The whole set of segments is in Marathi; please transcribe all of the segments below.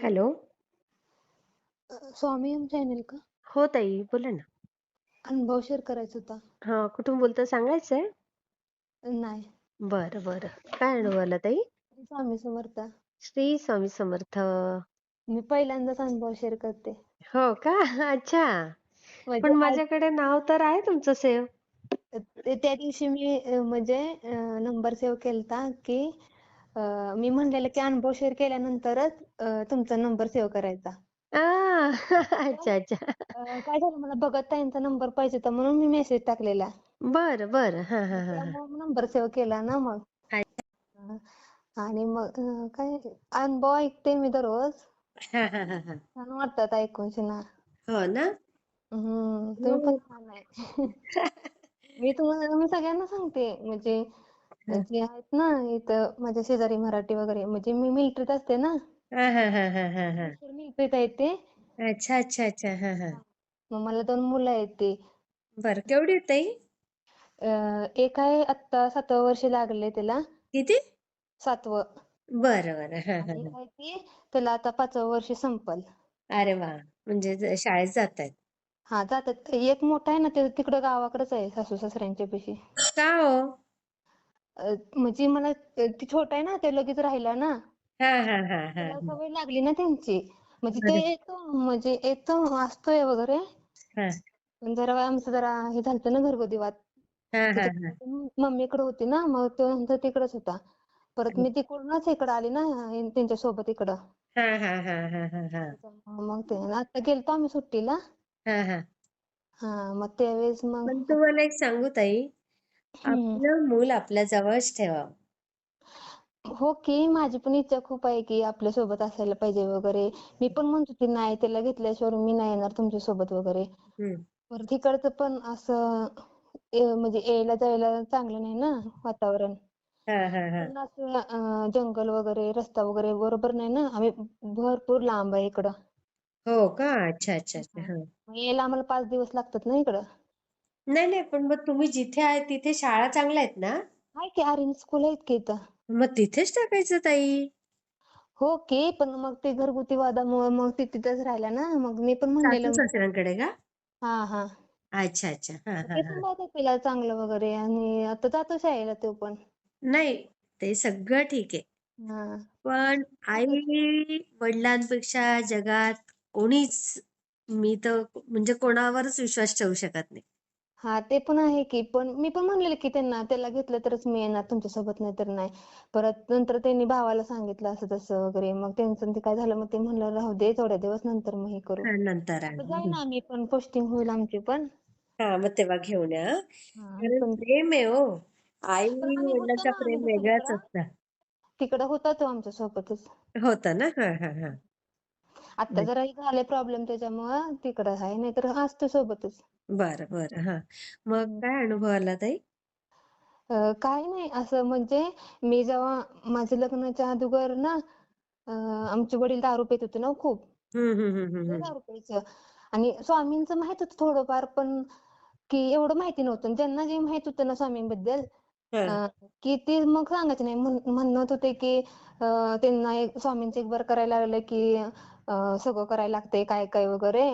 हॅलो. स्वामी चॅनल का? हो ताई, बोला ना. अनुभव शेअर करायचा होता. हां, कुठून बोलता सांगायचंय? नाही. बरं, बरं. काय अनुभव आला ताई? स्वामी समर्थ. श्री स्वामी समर्थ. मी पहिल्यांदाच अनुभव शेअर करते. हो का? अच्छा. म्हणजे पण माझ्याकडे नाव तर आहे तुमचं सेव्ह. त्या दिवशी मी नंबर सेव्ह केलता की मी म्हणलेलं की अनुभव शेअर केल्यानंतरच तुमचा नंबर सेव्ह करायचा. आ, तर अच्छा, अच्छा. काय झालं मला भगत ताईंचा नंबर पाहिजे होता म्हणून मी मेसेज टाकलेला. बरं, बरं. हां, मग हां, हां, हां. त्यामुळे नंबर सेव्ह केला ना मग. अच्छा. अ, आणि मग काय अनुभव ऐकते मी दररोज. हां, हां, हां, हां. छान वाटतात ऐकून ना. हो ना? तुम्ही पण मग छान आहे. मी सगळ्यांना सांगते म्हणजे हां. जे आहेत ना इथं माझ्या शेजारी मराठी वगैरे म्हणजे मी मिलिटरीत असते ना. हां, हां, हां, हां, हां, हां. मिस्टर मिलिटरीत आहेत ते. अच्छा, अच्छा, अच्छा. हां, हां. हा. मग मला 2 मुलं आहेत ते. बरं. केवढी आहे ताई? एक आहे आत्ता 7वं वर्ष लागले त्याला. किती? 7वं. बरं, बरं. हां, हां, आणि एक हां. आहे ते त्याला आता 5वं वर्ष संपल. अरे वाह! म्हणजे शाळेत जातायत. हा जातात. एक मोठा आहे ना ते तिकडं गावाकडेच आहे सासू सासऱ्यांच्या पाशी. का हो? म्हणजे मला ती छोटा आहे ना ते लगेच राहिला ना. हां, हां, हां, हां, त्याला हां. सवय लागली ना त्यांची. म्हणजे ते बरं. येतो वाचतोय वगैरे. हां. पण आमचं जरा हे झालतं ना घरगुती वाद. हां, हां, हां. त्याच्यामुळे मम्मीकडे होती ना मग तो नंतर तिकडेच होता. परत मी तिकडूनच इकडं आली ना त्यांच्या सोबत इकडं. हां, हां, हां, हां, हां, हां. त्याच्यामुळे मग ते आता गेलतो आम्ही सुट्टीला. हां, हां. हा मग त्यावेळेस मग पण तुम्हाला एक सांगू ताई, हम्म. आपलं मूल आपल्या जवळच ठेवावं. हो की माझी पण इच्छा खूप आहे की आपल्या सोबत असायला पाहिजे वगैरे. मी पण म्हणत होती नाही त्याला घेतल्याशिवाय मी नाही येणार तुमच्या सोबत वगैरे. हं. परत इकडचं पण असं म्हणजे यायला जायला चांगलं नाही ना वातावरण. हां, हां, हां. पण असं जंगल वगैरे रस्ता वगैरे बरोबर नाही ना आम्ही भरपूर लांब आहे इकडं. हो का? अच्छा, अच्छा, अच्छा. हा. हां. मग यायला आम्हाला 5 दिवस लागतात ना इकडं. नाही, नाही. पण मग तुम्ही जिथे आहे तिथे शाळा चांगल्या आहेत ना? आहे की आर्यन स्कूल आहेत की इथं. मग तिथेच टाकायचं ताई. हो की पण मग ते घरगुती वादामुळे मग ते तिथंच राहिला ना मग मी पण म्हणलेलं सासू-सासऱ्यांकडे का? हा हा. अच्छा, अच्छा. हां, मग हां, ते हां. सांभाळतात तिला चांगलं वगैरे आणि आता जातो शाळेला तो पण. नाही, ते सगळं ठीक आहे. हा. पण आई-वडिलांपेक्षा जगात कोणीच मी तर म्हणजे कोणावरच विश्वास ठेवू शकत नाही. हा ते पण आहे की पण मी पण म्हणलेलं की त्यांना त्याला घेतलं तरच मी येणार तुमच्यासोबत नाही तर नाही. परत नंतर त्यांनी भावाला सांगितलं असं तसं वगैरे मग त्यांचं ते काय झालं मग ते म्हणलं राहू दे थोड्या दिवस नंतर मग हे करू. हां, नंतर आता आणू. जाईन आम्ही पण पोस्टिंग होईल आमची पण. हां, मग तेव्हा घेऊन या. हा कारण पण प्रेम आहे हो. पण आम्ही होतो आई-वडिलांचा ना आम्ही प्रेम वेगळाच दुसरीकडं असतं. तिकडं होता तो आमच्या सोबतच. होतं ना? हां, हां, हां. आता जरा हे झाले प्रॉब्लेम त्याच्यामुळं तिकडं आहे नाहीतर असतो सोबतच. बरं, बरं. हां. मग हम्म. काय अनुभव आला ताई? काही नाही असं म्हणजे मी जेव्हा माझं लग्नाच्या अगोदर ना आमचे वडील दारू पीत होते ना खूप. हं, हं, हं, हं, लय हं. दारू प्यायचं आणि स्वामींचं माहित होतं थोडंफार पण की एवढं माहिती नव्हतं. ज्यांना जे माहित होतं ना स्वामींबद्दल हां. अ, की ते मग सांगायचे नाही. म्हणत होते की त्यांना एक स्वामींचं एक बार करायला लागलं की सगळं करायला लागतंय काय-काय वगैरे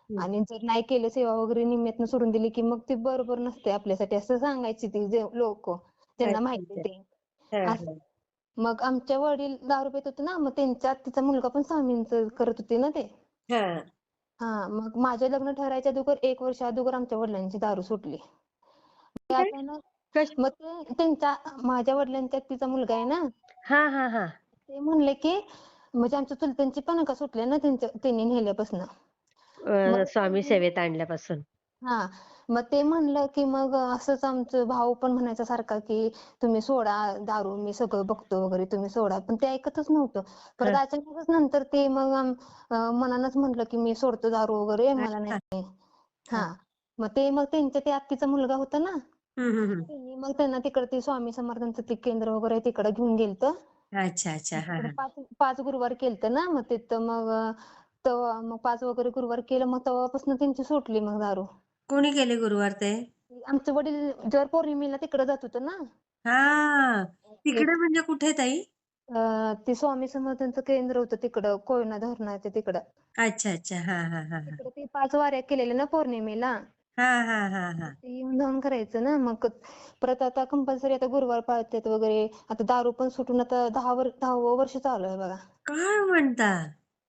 हं. आणि जर नाही केलं सेवा वगैरे निम्म्यातनं सोडून दिली की मग ते बरोबर नसते आपल्यासाठी असं सांगायची ती जे लोकं ज्यांना अच्छा, माहिती अच्छा. ते. हां, असं. हां. मग आमचे वडील दारू पीत होते ना, मग त्यांच्या आत्तीचा मुलगा पण स्वामींचं करत होते ना ते. हां. हां, मग माझं लग्न ठरायच्या अगोदर 1 वर्ष अगोदर आमच्या वडिलांची दारू सुटली. ते काय? अचानक कश मग ते त्यांच्या माझ्या वडिलांच्या आत्तीचा मुलगा आहे ना, हां, हां, हां. ते म्हणले की म्हणजे आमच्या चुलत्यांची पण नका सुटले ना त्यांनी नेल्यापासनं. मग स्वामी त्यांनी सेवेत आणल्यापासून. हां. मग ते म्हणलं, की मग असंच आमचं भाऊ पण म्हणायचा सारखा, की "तुम्ही सोडा दारू, मी सगळं बघतो वगैरे, तुम्ही सोडा." पण ते ऐकतच नव्हतं. परत हां. अचानकच नंतर ते मग मनानंच म्हटलं, की "मी सोडतो दारू वगैरे, मला हां, नाही." हां. हां. मग त्यांच्या ते आत्तीचा मुलगा होता ना, हं, हं, हं. त्यांनी मग त्यांना तिकडं ते स्वामी समर्थांचं ते केंद्र वगैरे तिकडं घेऊन गेलतं. अच्छा, अच्छा. हां, तिकडं हां. 5 गुरुवार केलतं ना, मग तिथं तेव्हा मग 5 वगैरे गुरुवार केलं, मग तेव्हापासून त्यांची सुटली मग दारू. कोणी केले गुरुवार ते? आमचे वडील दर पौर्णिमेला तिकडे जात होते ना. हां. ते तिकडे म्हणजे कुठे ताई? ते स्वामी समर्थांचं केंद्र होतं तिकडं कोयना धरणाच्या तिकडं. अच्छा अच्छा. हा हा हा हा. तिकडं ते 5 वाऱ्या केलेल्या ना पौर्णिमेला. हा हा हा हा. ते येऊन जाऊन करायचं ना. मग परत आता कंपल्सरी आता गुरुवार पाळतात वगैरे. आता दारू पण सुटून आता 10वं वर्ष चालू आहे बघा. काय म्हणता?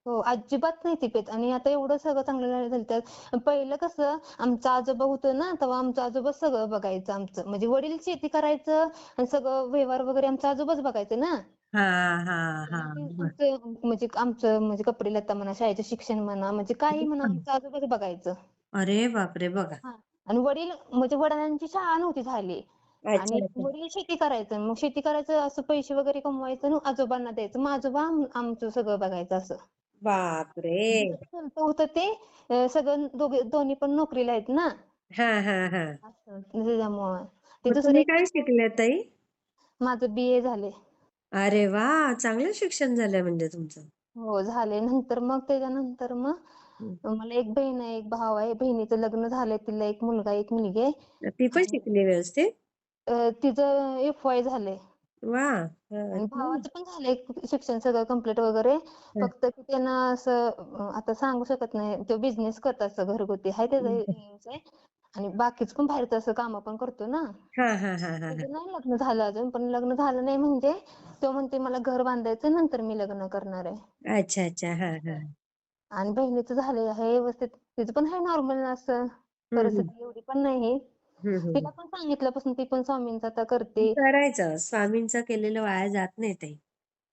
हो, अजिबात नाही ती पीत आणि आता एवढं सगळं चांगलं झालं. पहिलं कसं आमचं आजोबा होतं ना, तेव्हा आमचं आजोबा सगळं बघायचं आमचं. म्हणजे वडील शेती करायचं आणि सगळं व्यवहार वगैरे आमचं आजोबाच बघायचे ना. हा हा हा. आमचं म्हणजे कपडे लत्ता म्हणा, शाळेचं शिक्षण म्हणा, म्हणजे काही म्हणा आमचं आजोबाच बघायचं. अरे बापरे, बघा. हां. आणि वडील म्हणजे वडिलांची शाळा नव्हती झाली अच्छा आणि अच्छा. वडील शेती करायचं. मग शेती करायचं असं पैसे वगैरे कमवायचं आणि आजोबांना द्यायचं. मग आजोबा आमचं सगळं बघायचं असं. बापरे. जिथं चुलतं होतं ते सगळं दोन्ही पण नोकरीला आहेत ना. हा हा हा. असं त्याच्यामुळं. ते मग दुसरे तुम्ही एक काय शिकल्या ताई? माझं BA झाले. अरे वा, चांगलं शिक्षण झालंय म्हणजे तुमचं. हो झाले. नंतर मग त्याच्यानंतर मग हं. मला एक बहीण आहे, एक भाव आहे. बहिणीचं लग्न झालंय. तिला एक मुलगा, एक मुलगी आहे. ती पण आणि शिकली व्यवस्थित? तिचं FY झालंय. वा. आणि हं. भावाचं पण झालंय शिक्षण सगळं कंप्लीट वगैरे. हं. फक्त की त्यांना असं आता सांगू शकत नाही. तो बिझनेस करतो असं घरगुती आहे त्याचा व्यवसाय. आणि बाकीचं पण बाहेरचं असं कामं पण करतो ना. हा हा हा हा हा. त्याचं नाही लग्न झालं अजून. पण लग्न झालं नाही म्हणजे तो म्हणते मला घर बांधायचं नंतर मी लग्न करणार आहे. अच्छा अच्छा. हा असं हा. आहे. आणि बहिणीचं झालंय आहे व्यवस्थित. तिचं पण आहे नॉर्मल असं हम्म परिस्थिती एवढी पण नाही. हम्म. तिला पण सांगितल्यापासून ती पण स्वामींचं आता करते. करायचं, स्वामींचं केलेलं वाया जात नाही ताई.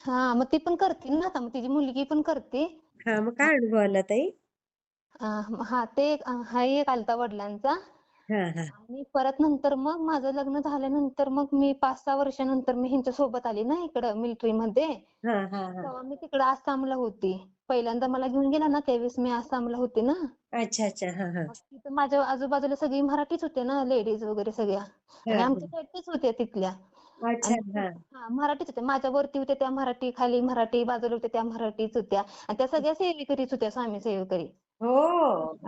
हां, मग ती पण करते ना आता. मग तिची मुलगी पण करते. हा, मग काय अनुभव आला ताई? हां, ते हा एक आलता वडिलांचा. हा हा आणि परत नंतर मग माझं लग्न झाल्यानंतर मग मी 5-6 वर्षानंतर मी ह्यांच्या सोबत आली ना इकडं मिलिटरीमध्ये. हा हा हा. तेव्हा मी तिकडं आसामला होती. पहिल्यांदा मला घेऊन गेला ना त्यावेळेस मी आसामला होते ना. अच्छा अच्छा. हा हा मग तिथं माझ्या आजूबाजूला सगळी मराठीच होते ना लेडीज वगैरे सगळ्या. हा आणि हा. आमच्या साईडच्याच होत्या तिथल्या. अच्छा. आणि हा मराठीच होत्या. माझ्या वरती होत्या त्या मराठी, खाली मराठी, बाजूला होत्या त्या मराठीच होत्या. आणि त्या सगळ्या सेवेकरीच होत्या, स्वामी सेवेकरी. हो.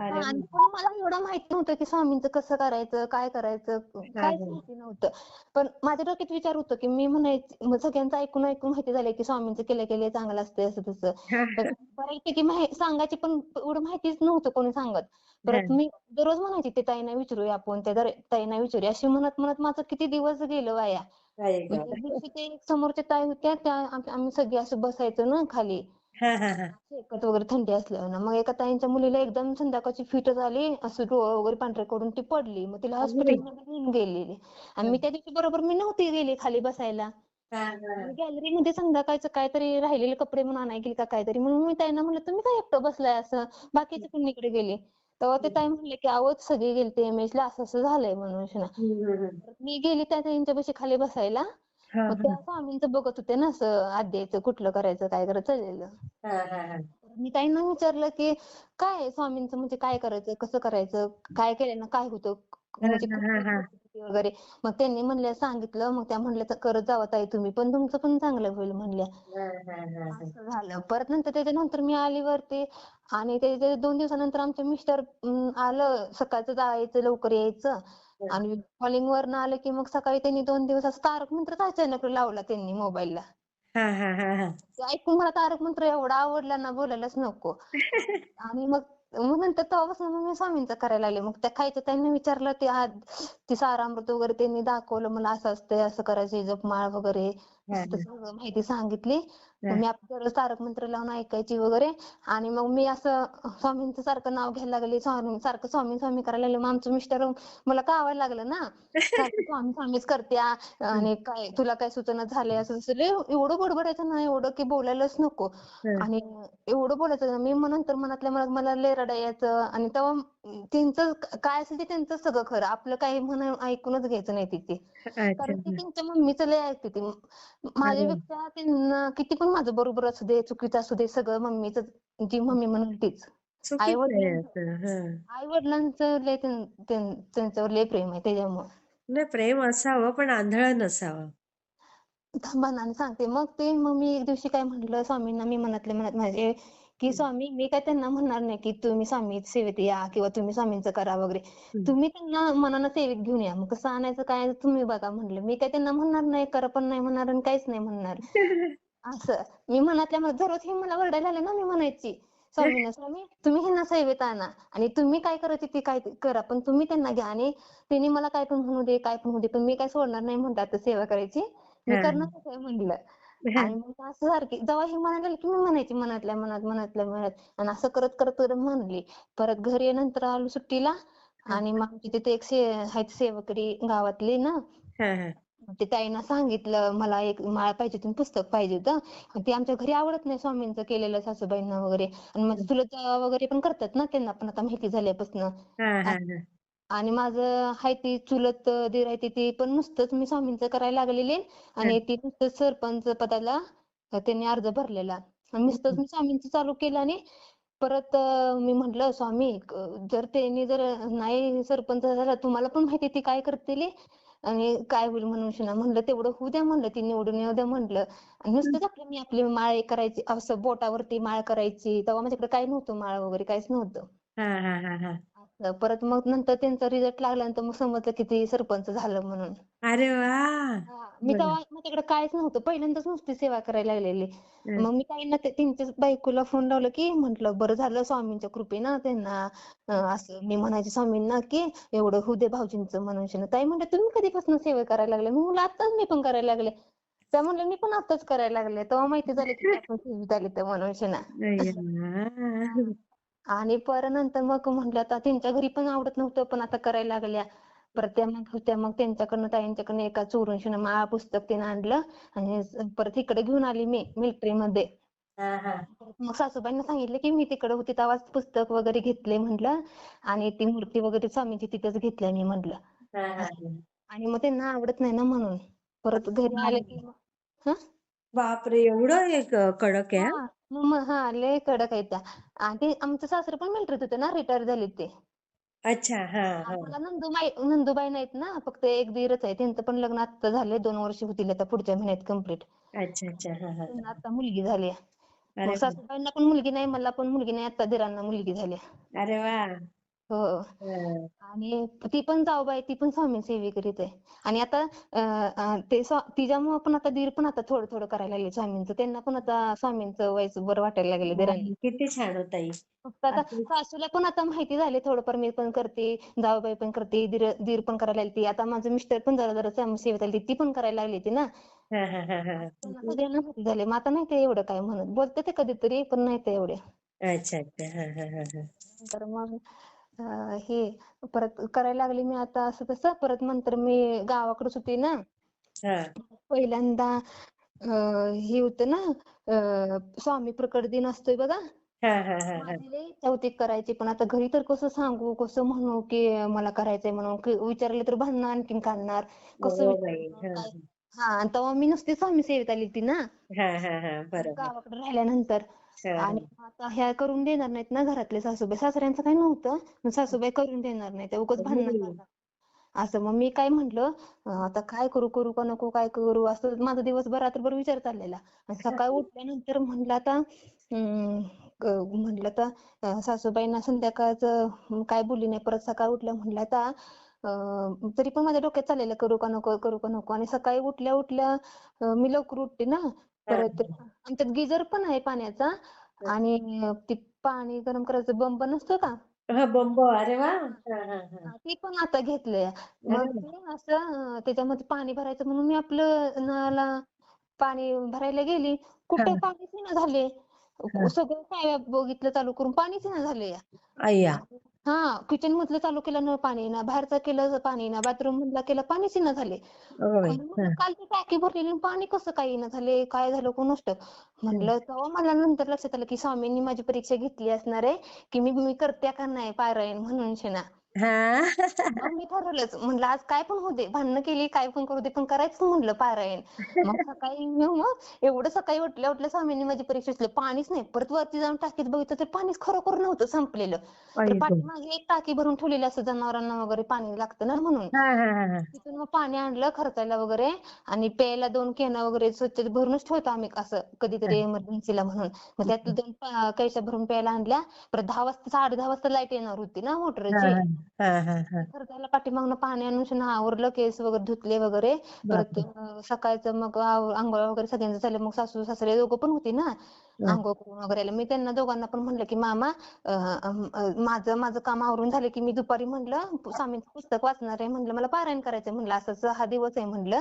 हां, अरे आणि वा. पण मला एवढं माहित नव्हतं की स्वामींचं कसं करायचं, काय करायचं, हा काहीच हा माहिती नव्हतं. पण माझ्या डोक्यात विचार होता की मी म्हणायचे मग सगळ्यांचं ऐकून ऐकून माहिती झालंय की स्वामींचं केलं केलं चांगलं असतंय असं तसं. हा पण बऱ्यापैकी सांगायची पण एवढं माहितीच नव्हतं कोणी सांगत. हा. परत मी दररोज म्हणायचे ते ताईंना विचारूया आपण, त्या ताईंना विचारूया अशी म्हणत म्हणत माझं किती दिवस गेलं वाया. अरे मग वा. एक दिवशी ते समोरच्या ताई होत्या त्या आम्ही सगळे असं बसायचो ना खाली. हा हा हा. शेकत वगैरे थंडी असल्यावर ना. मग एका ताईंच्या मुलीला एकदम संध्याकाळची फिटच आली. असं डोळं वगैरे पांढरे करून ती पडली. मग तिला अगं बाई. हॉस्पिटलमध्ये घेऊन गेलेली. आणि हा मी त्या दिवशी बरोबर मी नव्हती गेली खाली बसायला. हा मी हा. गॅलरीमध्ये संध्याकाळचं काहीतरी राहिलेले कपडे म्हणून आणायला गेली का काहीतरी. म्हणून मी ताईंना म्हणलं तुम्ही काय एकटं बसलाय असं. बाकीचे पण इकडे गेले. तेव्हा ते ताई म्हणले की अहो सगळे गेलते एमएसला असं असं झालंय म्हणून. हम्म. परत मी गेली त्या ताईंच्यापाशी खाली बसायला. हा मग हा त्या स्वामींचं बघत होते ना असं अध्यायचं कुठलं करायचं काय करायचं चाललेलं. हा हा हा. मी ताईंना विचारलं की काय आहे स्वामींचं म्हणजे काय करायचं, कसं करायचं, काय केल्यानं काय होतं, हा म्हणजे हा कुठली हा. परिस्थिती वगैरे. मग त्यांनी म्हणल्या सांगितलं. मग त्या म्हणल्या तर करत जावा ताई तुम्ही पण तुमचं पण चांगलं होईल म्हणल्या. हा हा हा हा. असं झालं. परत नंतर त्याच्यानंतर मी आली वरती आणि त्याच्या 2 दिवसानंतर आमचे मिस्टर आलं सकाळचं जायचं लवकर यायचं. आणि कॉलिंगवरनं आलं की मग सकाळी त्यांनी 2 दिवस असं तारक मंत्रच अचानक लावला त्यांनी मोबाईलला. हा हा हा हा. ते ऐकून मला तारक मंत्र एवढा आवडला ना बोलायलाच नको. आणि मग नंतर तेव्हापासून मग मी स्वामींचं करायला लागले. मग त्या खायच्या त्यांनी विचारलं ते सारामृत वगैरे त्यांनी दाखवलं मला असं असतंय, असं करायचं जपमाळ वगैरे. हा असं तसं सगळं माहिती सांगितली. मग हा. मी आपलं दररोज तारक मंत्र लावून ऐकायची वगैरे. आणि मग मी असं स्वामींचं सारखं नाव घ्यायला लागले. सारखं स्वामी स्वामी करायला लागले. मग आमचं मिस्टर मला कावायला लागलं ना. सारखं स्वामी स्वामीच करत्या आणि काय तुला काय सुचेना झालंय असं तसं लय एवढं बडबडायचं ना एवढं की बोलायलाच नको. आणि एवढं बोलायचं ना मी मग नंतर मनातल्या मनात मला लय रडायला यायचं. आणि तेव्हा त्यांचं काय असेल ते त्यांचं सगळं खरं. आपलं काही म्हणून ऐकूनच घ्यायचं नाही तिथे. कारण ती अच्छा. त्यांच्या मम्मीचं लय ऐकते ती. अरे माझ्यापेक्षा त्यांना किती पण माझं बरोबर असू दे, चुकीचं असू दे सगळं मम्मीच जी मम्मी म्हणेल तीच. चुकीचं आहे असं. हा. आई-वडिलांचं लय त्यांच्यावर लय प्रेम आहे त्याच्यामुळं. नाही, प्रेम असावं पण आंधळं नसावं. थांबा ना आणि सांगते. मग मी एक दिवशी काय म्हटलं स्वामींना मी मनातल्या मनात माझे की स्वामी मी काय त्यांना म्हणणार नाही की तुम्ही स्वामी सेवेत या किंवा तुम्ही स्वामींचं करा वगैरे. तुम्ही त्यांना मनानं सेवेत घेऊन या. मग कसं आणायचं काय तुम्ही बघा म्हटलं. मी काय त्यांना म्हणणार नाही, करा पण नाही म्हणणार आणि काहीच नाही म्हणणार. असं मी मनातल्या मनात दररोज हे मला ओरडायला आले ना, मी म्हणायची स्वामींना, स्वामी तुम्ही ह्यांना सेवेत आणा आणि तुम्ही काय करायचे ते काय करा, पण तुम्ही त्यांना घ्या आणि त्यांनी मला काय पण म्हणू दे, काय पण होऊ दे, पण मी काय सोडणार नाही म्हणलं आता सेवा करायची. मी हां. करणारच आहे म्हणलं. आणि मग असं सारखी जेव्हा हे म्हणायला लागले, की मी म्हणायची मनातल्या मनात, मनातल्या मनात आणि असं करत करत करत म्हणली. परत घरी नंतर आलो सुट्टीला आणि मग आमच्या तिथे एक आहेत सेवकरी गावातली ना, हां, हां. ते ताईंना सांगितलं मला एक माळ पाहिजे होती, पुस्तक पाहिजे होतं. आणि ते आमच्या घरी आवडत नाही स्वामींचं केलेलं सासूबाईंना वगैरे आणि माझे चुलत जावा वगैरे पण करतात ना, त्यांना पण आता माहिती झाल्यापासून. हां, हां, हां. आणि माझं हाय ती चुलत दीर आहे ती पण नुसतंच मी स्वामींचं करायला लागलेले हां. आणि ती नुसतंच सरपंच पदाला त्यांनी अर्ज भरलेला आणि नुसतंच मी स्वामींचं चालू केलं आणि परत मी म्हटलं स्वामी जर त्यांनी जर नाही सरपंच झाला तुम्हाला पण माहिती ती काय करतील आणि काय होईल म्हणून शिना म्हणलं तेवढं होऊ द्या म्हणलं ती निवडून येऊ द्या म्हणलं आणि नुसतंच आपली मी आपली माळ करायची असं बोटावरती माळ करायची तेव्हा माझ्याकडे काही नव्हतं माळ वगैरे काहीच नव्हतं. हां, हां, हां, हां. असं परत मग नंतर त्यांचा रिझल्ट लागल्यानंतर मग समजलं की ती सरपंच झालं म्हणून. अरे वाह! हा. मी बरं. तेव्हा माझ्याकडे काहीच नव्हतं पहिल्यांदाच नुसती सेवा करायला लागलेली. हं. मग मी ताईंना त्यांच्याच बायकोला फोन लावला की म्हटलं बरं झालं स्वामींच्या कृपेनं त्यांना असं मी म्हणायचे स्वामींना की एवढं होऊ दे भाऊजींचं म्हणून शिना. ताई म्हणल्या तुम्ही कधीपासून सेवा करायला लागले? मी म्हणलं आत्ताच मी पण करायला लागले. त्या म्हणल्या मी पण आत्ताच करायला लागले. तेव्हा माहिती झालं की त्या पण सेवेत आले तर म्हणून शिना. अय्या! आणि परत नंतर मग म्हटलं आता त्यांच्या घरी पण आवडत नव्हतं पण आता करायला लागल्या. परत त्या मग त्यांच्याकडनं ताईंच्याकडनं एका चोरून शिना माळा पुस्तक तिने आणलं आणि परत इकडे घेऊन आली मी मिलिटरीमध्ये. हां, हां. परत मग सासूबाईंना सांगितलं की मी तिकडे होते तेव्हाच पुस्तक वगैरे घेतले म्हटलं आणि ती मूर्ती वगैरे स्वामींची तिथेच घेतली मी म्हटलं. हां, हां, असं. हां. आणि मग त्यांना आवडत नाही ना म्हणून. परत घरी आले की मग हं? बापरे! एवढं एक कडक आहे हां? हां. लय कडक आहेत त्या. आणि ते आमचे सासरे पण मिलिटरीत होते ना रिटायर झाले ते. अच्छा. हां, हां. मला नंदूबाई नाहीत ना फक्त एक दीरच आहे त्यांचं पण लग्न आता झालंय 2 वर्ष होतील आता पुढच्या महिन्यात कंप्लीट. अच्छा, अच्छा. हां, हां, त्यांना हां. आता मुलगी झाली. मग अरे वाह! सासूबाईंना पण मुलगी नाही मला पण मुलगी नाही आता दिरांना मुलगी झाली. अरे वाह! हो. हं. आणि ती पण जाऊबाई ती पण स्वामी सेवेकरीच आहे. आणि आता तिच्यामुळं पण आता दीर पण आता थोडं थोडं करायला लागले स्वामींचं. त्यांना पण आता स्वामींचं व्हायचं बरं वाटायला लागलं दिरांना. किती छान हो ताई. फक्त आता असं सासूला पण आता माहिती झाले थोडंफार मी पण करते, जाऊबाई पण करते, दीर पण करायला लागली. आता माझं मिस्टर पण जरा जरा सेवेत आली ती पण करायला लागली ती ना. हां, हां, हां, हां, त्यांना हां. सगळ्यांना माहिती झाले. मग आता नाही ते एवढं काय म्हणत. बोलते ते कधीतरी पण नाही ते एवढे. अच्छा, अच्छा. हां, हां, हां, हां. तर मग हे परत करायला लागले मी आता असं तसं. परत नंतर मी गावाकडेच होती ना. हां. पहिल्यांदा हे होतं ना स्वामी प्रकट दिन असतोय बघा. हां, हां, हां, हां. माझी लई कौतिक करायची पण आता घरी तर कसं सांगू कसं म्हणू की मला करायचंय म्हणून की विचारले तर भांडणं आणखीन काढणार कसं हो बाई. विचारणार हां, काय. हा आणि तेव्हा मी नुसती स्वामी सेवेत आली होती ना हां, हां, हां. बरोबर. गावाकडे राहिल्यानंतर. हां, आणि हां. आता ह्या करून देणार नाहीत ना घरातले सासूबाई सासऱ्यांचं काही नव्हतं पण सासूबाई करून देणार नाही त्या उगाच भांडणं हं. करणार. असं मग मी काय म्हंटल आता काय करू करू का नको काय करू असं माझा दिवसभर रात्रभर विचार चाललेला. आणि सकाळी उठल्यानंतर म्हटलं आता म्हटलं तर सासूबाईंना संध्याकाळचं काय बोलली नाही परत सकाळी उठल्या म्हटलं आता तरी पण माझ्या डोक्यात चाललेलं करू का नको करू का नको आणि सकाळी उठल्या उठल्या मी लवकर उठते ना. हां, परत आमच्यात गिझर पण आहे पाण्याचा हां. आणि ती पाणी गरम करायचं बंब नसतो का. हां, बंब. अरे वाह! हा. हां, हां, हां. ती पण आता घेतलंय. अरे मग वाह! ते असं त्याच्यामध्ये पाणी भरायचं म्हणून मी आपलं नळाला पाणी भरायला गेली. कुठं हां, पाणीच येईना झाले. हां. सगळं काय बघितलं चालू करून पाणीच येईना झाले. अय्या! हा किचन मधलं चालू केलं नळ पाणी येईना बाहेरचं केलं पाणी येईना बाथरूम मधला केलं पाणीच येईना झाले. अगं बाई! आणि म्हणलं हां. काल ती टाकी भरलेली आणि पाणी कसं काय येईना झाले काय झालं कोणास ठाऊक. हं. म्हणलं तेव्हा मला नंतर लक्षात आलं की स्वामींनी माझी परीक्षा घेतली असणार आहे की मी करते का नाही पारायण म्हणून शिना. हां. मग मी ठरवलंच म्हणलं आज काय पण होऊ दे भांडणं केली काय पण करू दे पण करायचं म्हणलं पारायण. मग सकाळी मग एवढं सकाळी उठल्या उठल्या स्वामींनी माझी परीक्षा घेतली पाणीच नाही परत वरती जाऊन टाकीत बघितलं तर पाणीच खरोखर नव्हतं संपलेलं. तर आई गं! पाठीमागे एक टाकी भरून ठेवलेली असं जनावरांना वगैरे पाणी लागतं ना म्हणून. हां, हां, हां, हां. तिथून मग पाणी आणलं खर्चायला वगैरे आणि प्यायला 2 कॅन वगैरे स्वच्छ भरूनच ठेवतो आम्ही असं कधीतरी इमर्जन्सीला म्हणून. मग त्यातलं 2 कळशा भरून प्यायला आणल्या. परत 10 वाजता 10:30 वाजता लाईट येणार होती ना हां, मोटरची. हां. हा हा हा. खरडायला पाठीमागनं पाणी आणून शान आवरलं, केस वगैरे धुतले वगैरे. परत बापरे. सकाळचं मग अंघोळ वगैरे सगळ्यांचं झालं. मग सासू सासरे दोघं पण होती ना हा, अंघोळ करून वगैरे आले. मी त्यांना दोघांना पण म्हणलं की मामा माझं माझं काम आवरून झालं की मी दुपारी म्हणलं स्वामींचं पुस्तक वाचणार आहे म्हणलं, मला पारायण करायचंय म्हणलं, असंच हा दिवस आहे म्हणलं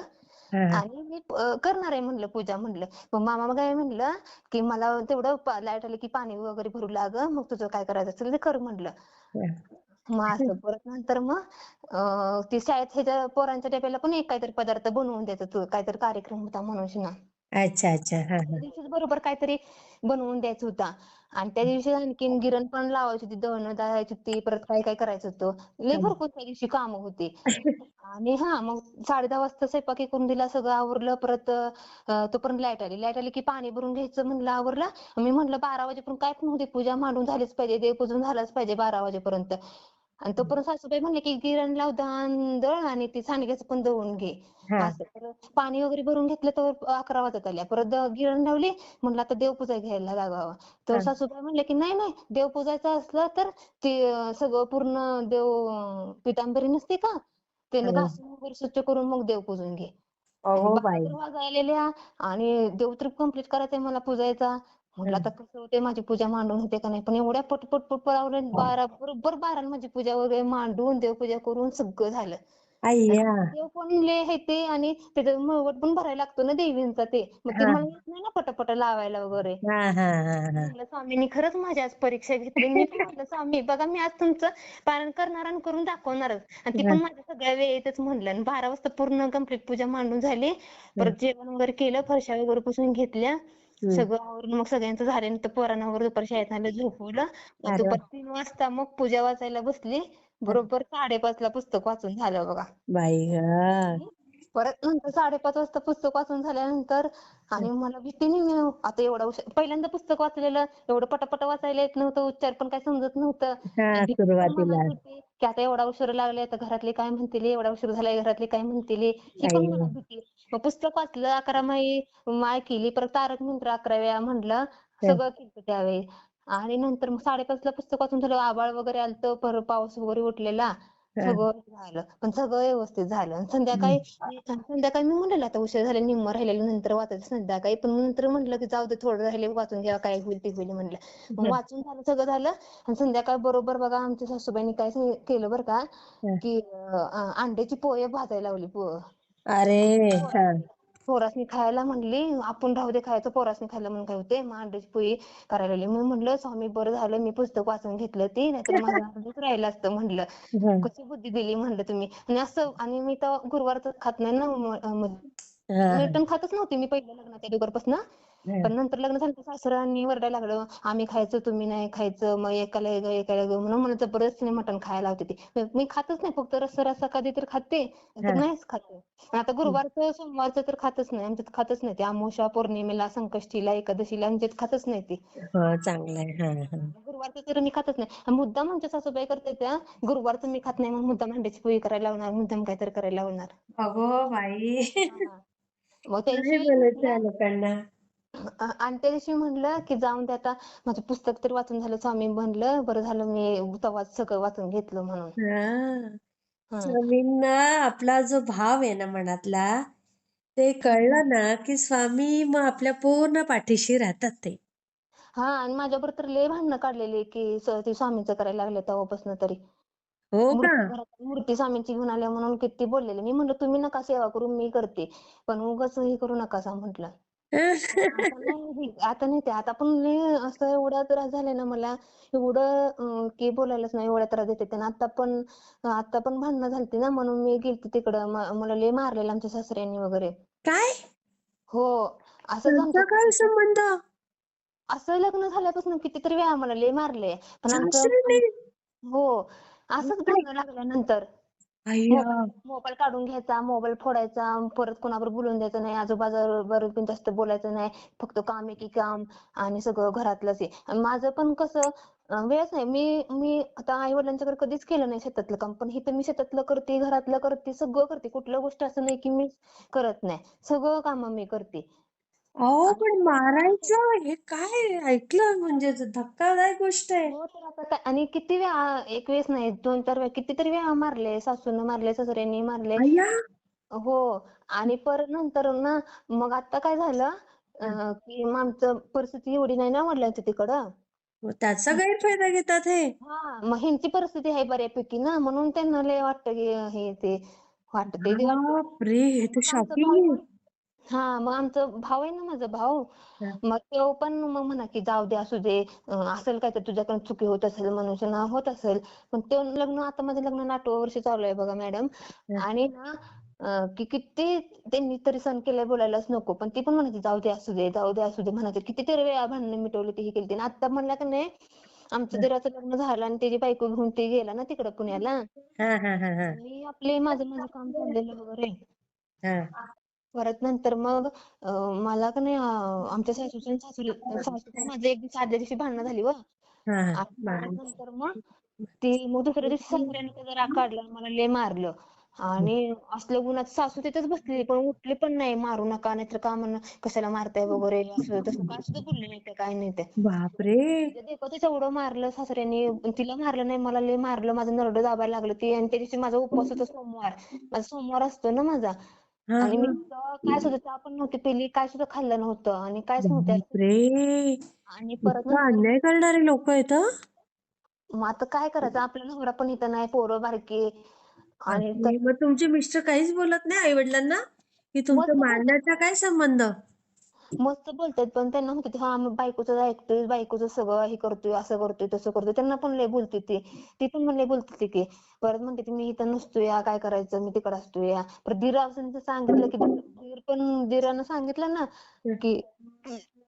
हा, आणि मी करणार आहे म्हणलं पूजा म्हणलं. मग मामा मग काय म्हणलं की मला तेवढं लाईट आली की पाणी वगैरे भरू लाग, मग तुझं काय करायचं असेल ते कर म्हणलं. हा. मग असं परत नंतर मग ती शाळेत ह्याच्या पोरांच्या डब्याला पण एक काहीतरी पदार्थ बनवून द्यायचं, तू काहीतरी कार्यक्रम होता म्हणून ना. अच्छा अच्छा. हा त्या हा. दिवशीच बरोबर काहीतरी बनवून द्यायचं होता. आणि त्या दिवशी आणखीन गिरण पण लावायची होती, दळणं दळायची होती, परत काय काय करायचं होतं. लय भरपूर त्या दिवशी कामं होती. आणि मग 10:30 वाजता स्वयंपाक हे करून दिला, सगळं आवरलं. परत तोपर्यंत लाईट आली की पाणी भरून घ्यायचं म्हणलं आवरलं. मी म्हणलं 12 वाजेपर्यंत काय पण होते पूजा मांडून झालीच पाहिजे, देवपूजन झालंच पाहिजे 12 वाजेपर्यंत. आणि तोपर्यंत सासूबाई म्हणले की गिरण लाव, दळ आणि ती सांडग्याचं पण दळून घे. हा असं परत पाणी वगैरे भरून घेतलं तर 11 वाजत आल्या. परत गिरण लावली, म्हणलं आता देवपूजा घ्यायला लागावं. तर हा सासूबाई म्हणले की नाही नाही, देव पूजायचं असलं तर ते सगळं पूर्ण देव पितांबरी नसते का, त्यानं हा. घासून वगैरे स्वच्छ करून मग देव पूजून घे. आणि अगो 12 बाई. तर वाजायलेल्या आणि देव तर कम्प्लीट करायचंय मला पूजायचा. हा. म्हटलं आता कसं होते, माझी पूजा मांडून होते का नाही. पण एवढ्या पटपट पटपट आवरलं, बरोबर 12 माझी पूजा वगैरे मांडून देवपूजा करून सगळं झालं. आणि अय्या. देव पण लय आहे ते, आणि त्याचा मळवट पण भरायला लागतो ना देवींचा ते. मग ते हा मला येत नाही ना पटापट लावायला वगैरे. हा हा हा हा. म्हणलं स्वामींनी खरंच माझी आज परीक्षा घेतली. मी पण म्हटलं स्वामी बघा, मी आज तुमचं पालन करणार आणि करून दाखवणारच. आणि ती हा, पण माझ्या सगळ्या वेळेतच म्हणलं. आणि 12 वाजता पूर्ण कंप्लीट पूजा मांडून झाली. हा. परत जेवण वगैरे केलं, फरशा वगैरे पुसून घेतल्या. हम्म. सगळं आवरून मग सगळ्यांचं झाल्यानंतर पोरांना वगैरे दुपारी शाळेत आणलं, झोपवलं. मग अरे वा. दुपारी 3 वाजता मग पूजा वाचायला बसली. बरोबर 5:30 ला पुस्तक वाचून झालं बघा. बाई ग. आणि परत नंतर 5:30 वाजता पुस्तक वाचून झाल्यानंतर आणि मला भीती नाही, मी आता एवढा उशीर पहिल्यांदा पुस्तक वाचलेलं, एवढं पटापट वाचायला येत नव्हतं, उच्चार पण काय समजत नव्हतं. हा आणि भीती पण सुरुवातीला. मनात होती की आता एवढा उशीर लागलाय, तर घरातले काय म्हणतील, एवढा उशीर झालाय घरातले काय म्हणतील, ही पण आई. मनात भीती. मग पुस्तक वाचलं, 11 माळ केली, परत तारक मंत्र 11 वेळा म्हणलं, हा, सगळं केलं त्यावेळी. आणि नंतर मग 5:30 ला पुस्तक वाचून झालं, आभाळ वगैरे आलतं, परत पाऊस वगैरे उठलेला. हा. सगळं झालं, पण सगळं व्यवस्थित झालं. आणि हम्म. संध्याकाळी मी म्हणलेलं आता उशीर झाले, निम्मं राहिलेलं नंतर वाचायचं संध्याकाळी. पण नंतर म्हटलं की जाऊ दे, थोडं राहिले वाचून घ्यावं, काय होईल ते होईल म्हणलं. मग हा, वाचून झालं, सगळं झालं. आणि संध्याकाळ बरोबर बघा आमच्या सासूबाईंनी काय केलं बरं का, हा. की अंड्याची पोळी भाजायला लावली अरे. हा पोरासनी. पोरासनी खायला म्हणली, आपण राहू दे खायचं, पोरासनी खायला म्हणून काय होते. मग अंड्याची पोळी करायला लागली. मी म्हणलं स्वामी बरं झालं मी पुस्तक वाचून घेतलं ती, नाहीतर माझं अर्धच राहिलं असतं म्हणलं. हा कशी बुद्धी दिली म्हणलं तुम्ही. आणि असं, आणि मी तर गुरुवारचं खात नाही ना, हा मटण खातच नव्हते मी पहिल्या लग्नाच्या अगोदरपासून. हा. पण नंतर लग्न झालं सासऱ्यांनी वरडायला लागलं, आम्ही खायचं तुम्ही नाही खायचं, मग एकाला एकाला म्हणून मला जबरदस्तीने मटण खायला होते ते. मी खातच नाही, फक्त रस्सा कधी तर खाते, तर हा. नाहीच खाते. आता गुरुवारचं सोमवारचं तर खातच नाही, आमच्यात खातच नाही ते. अमावस्या पौर्णिमेला संकष्टीला एकादशीला आमच्यात खातच नाही ते. हो चांगलं आहे. हा हा. गुरुवारचं तर मी खातच नाही. आणि मुद्दाम आमच्या सासूबाई करतात त्या, गुरुवारचं मी खात नाही मग मुद्दाम अंड्याची पोळी करायला लावणार, मुद्दाम काहीतरी करायला लावणार. अगो बाई. हा. मग त्या काय दिवशी बोलायचं या म्हटलं, लोकांना. आणि त्या दिवशी म्हणलं की जाऊन दे आता, माझं पुस्तक तरी वाचून झालं. स्वामी म्हणलं बरं झालं मी तेव्हाच सगळं वाचून घेतलं म्हणून. हा. हं. स्वामींना आपला जो भाव आहे ना मनातला, ते कळलं ना की स्वामी मग आपल्या पूर्ण पाठीशी राहतात ते. हा, आणि माझ्याबरोबर तर लय भांडणं काढलेली की ती स्वामीचं करायला लागले तेव्हापासून तरी. हो का? घरात मूर्ती स्वामींची घेऊन आल्या म्हणून किती बोललेले. मी म्हणलं तुम्ही नका सेवा करू, मी करते, पण उगाच हे करू नका असं म्हटलं. आता नाही ते, आता पण लय असं एवढा त्रास झालाय ना मला, एवढं की बोलायलाच नाही, एवढा त्रास देते. आणि आता पण भांडणं झालती ना, म्हणून मी गेलते तिकडं. मला लय मारलेलं आमच्या सासऱ्यांनी वगैरे. काय? हो, असंच त्यांचा काय आमच्या संबंध? असं लग्न झाल्यापासून कितीतरी वेळा मला लय मारले. पण सासऱ्याने? हो, असंच बापरे. भांडणं लागल्यानंतर अय्या. मोबाईल मोबाईल काढून घ्यायचा, मोबाईल फोडायचा, परत कोणाबरोबर बोलून द्यायचं नाही, आजूबाजूबरोबर पण जास्त बोलायचं नाही, फक्त काम आहे की काम, आणि सगळं घरातलंच आहे. आणि माझं पण कसं वेळच नाही. मी मी आता आई वडिलांच्याकडे कधीच केलं नाही शेतातलं काम, पण इथं मी शेतातलं करते, घरातलं करते, सगळं करते. कुठलं गोष्ट असं नाही की मी करत नाही, सगळं काम मी करते. अहो आणि पण मारायचं हे काय ऐकलं म्हणजे धक्कादायक गोष्ट आहे. हो तर आता काय आणि किती वेळा एक वेळेस नाही 2-4 वेळा कितीतरी वेळा मारले सासूनं मारले सासऱ्यांनी मारले अय्या. हो आणि परत नंतर ना मग आता काय झालं की मग आमचं परिस्थिती एवढी नाही ना वडिलांच्या तिकडं मग त्याचा गैरफायदा घेतात हे. हा मग ह्यांची परिस्थिती आहे बऱ्यापैकी ना म्हणून त्यांना लय वाटतं की हे ते वाटते ते वाटते बापरे हे तर मग आमचा भाऊ शॉकिंग पण हा मग आमचं भाऊ आहे ना माझा भाऊ आहे. मग तो पण मग म्हणा की जाऊ दे असू दे असेल काय तर तुझ्याकडून चुकी होत असेल मनुष्य होत असेल पण ते लग्न आता माझं लग्न 8वं वर्ष चालू आहे बघा मॅडम आणि ना की किती त्यांनी तरी सण केलंय बोलायलाच नको पण ती पण म्हणायची जाऊ दे असू दे जाऊ दे असू दे म्हणायचे कितीतरी वेळा भांडणं मिटवली ती ही केली आणि आता म्हणलं की नाही आमचं दिराचं लग्न झालं आणि त्याची बायको घेऊन ते गेला ना तिकडं पुण्याला हा हा हा हा मी आपले माझं माझं काम चाललेलं वगैरे हा परत नंतर मग मला का नाही आमच्या सासूचं आणि सासूचं माझं एक दिवशी आदल्या दिवशी भांडणं झाली व हा हा आणि परत नंतर मग ती मग दुसऱ्या दिवशी सासऱ्याने त्याचा राग काढला आणि मला लय मारलं आणि असलं गुन्ह्यात सासू तिथेच बसलेली पण उठली पण नाही मारू नका नाहीतर का म्हणून कशाला मारताय वगैरे असं तसं काय सुद्धा बोलले नाही ते काय नाही ते बापरे. म्हणजे देखतच एवढं मारलं सासऱ्याने तिला मारलं नाही मला लय मारलं माझं नरडं दाबायला लागलं ती आणि त्या दिवशी माझा उपवास होता सोमवार माझा सोमवार असतो ना माझा हा आणि मी हा तेव्हा काय सुद्धा चहा पण नव्हती पिली काय सुद्धा खाल्लं नव्हतं आणि काहीच नव्हतं बापरे आणि परत इतका नंतर अन्याय करणारे लोक आहेत हं? मग आता काय करायचं आपला नवरा पण इथं नाही पोरं बारकी आणि बापरे तर मग तुमचे मिस्टर काहीच बोलत नाही आई वडिलांना की तुमचं मस्त बोलतात मारण्याचा काय संबंध. मस्त बोलतात पण त्यांना म्हणते हा आम्ही बायकोचं ऐकतोय बायकोचं सगळं हे करतोय असं करतोय तसं करतोय त्यांना पण लय बोलते ती पण म्हणले बोलते की परत म्हणते की मी इथं नसतोय या काय करायचं मी तिकडे असतोय या परत दीर असं सांगितलं की दीरानं सांगितलं ना की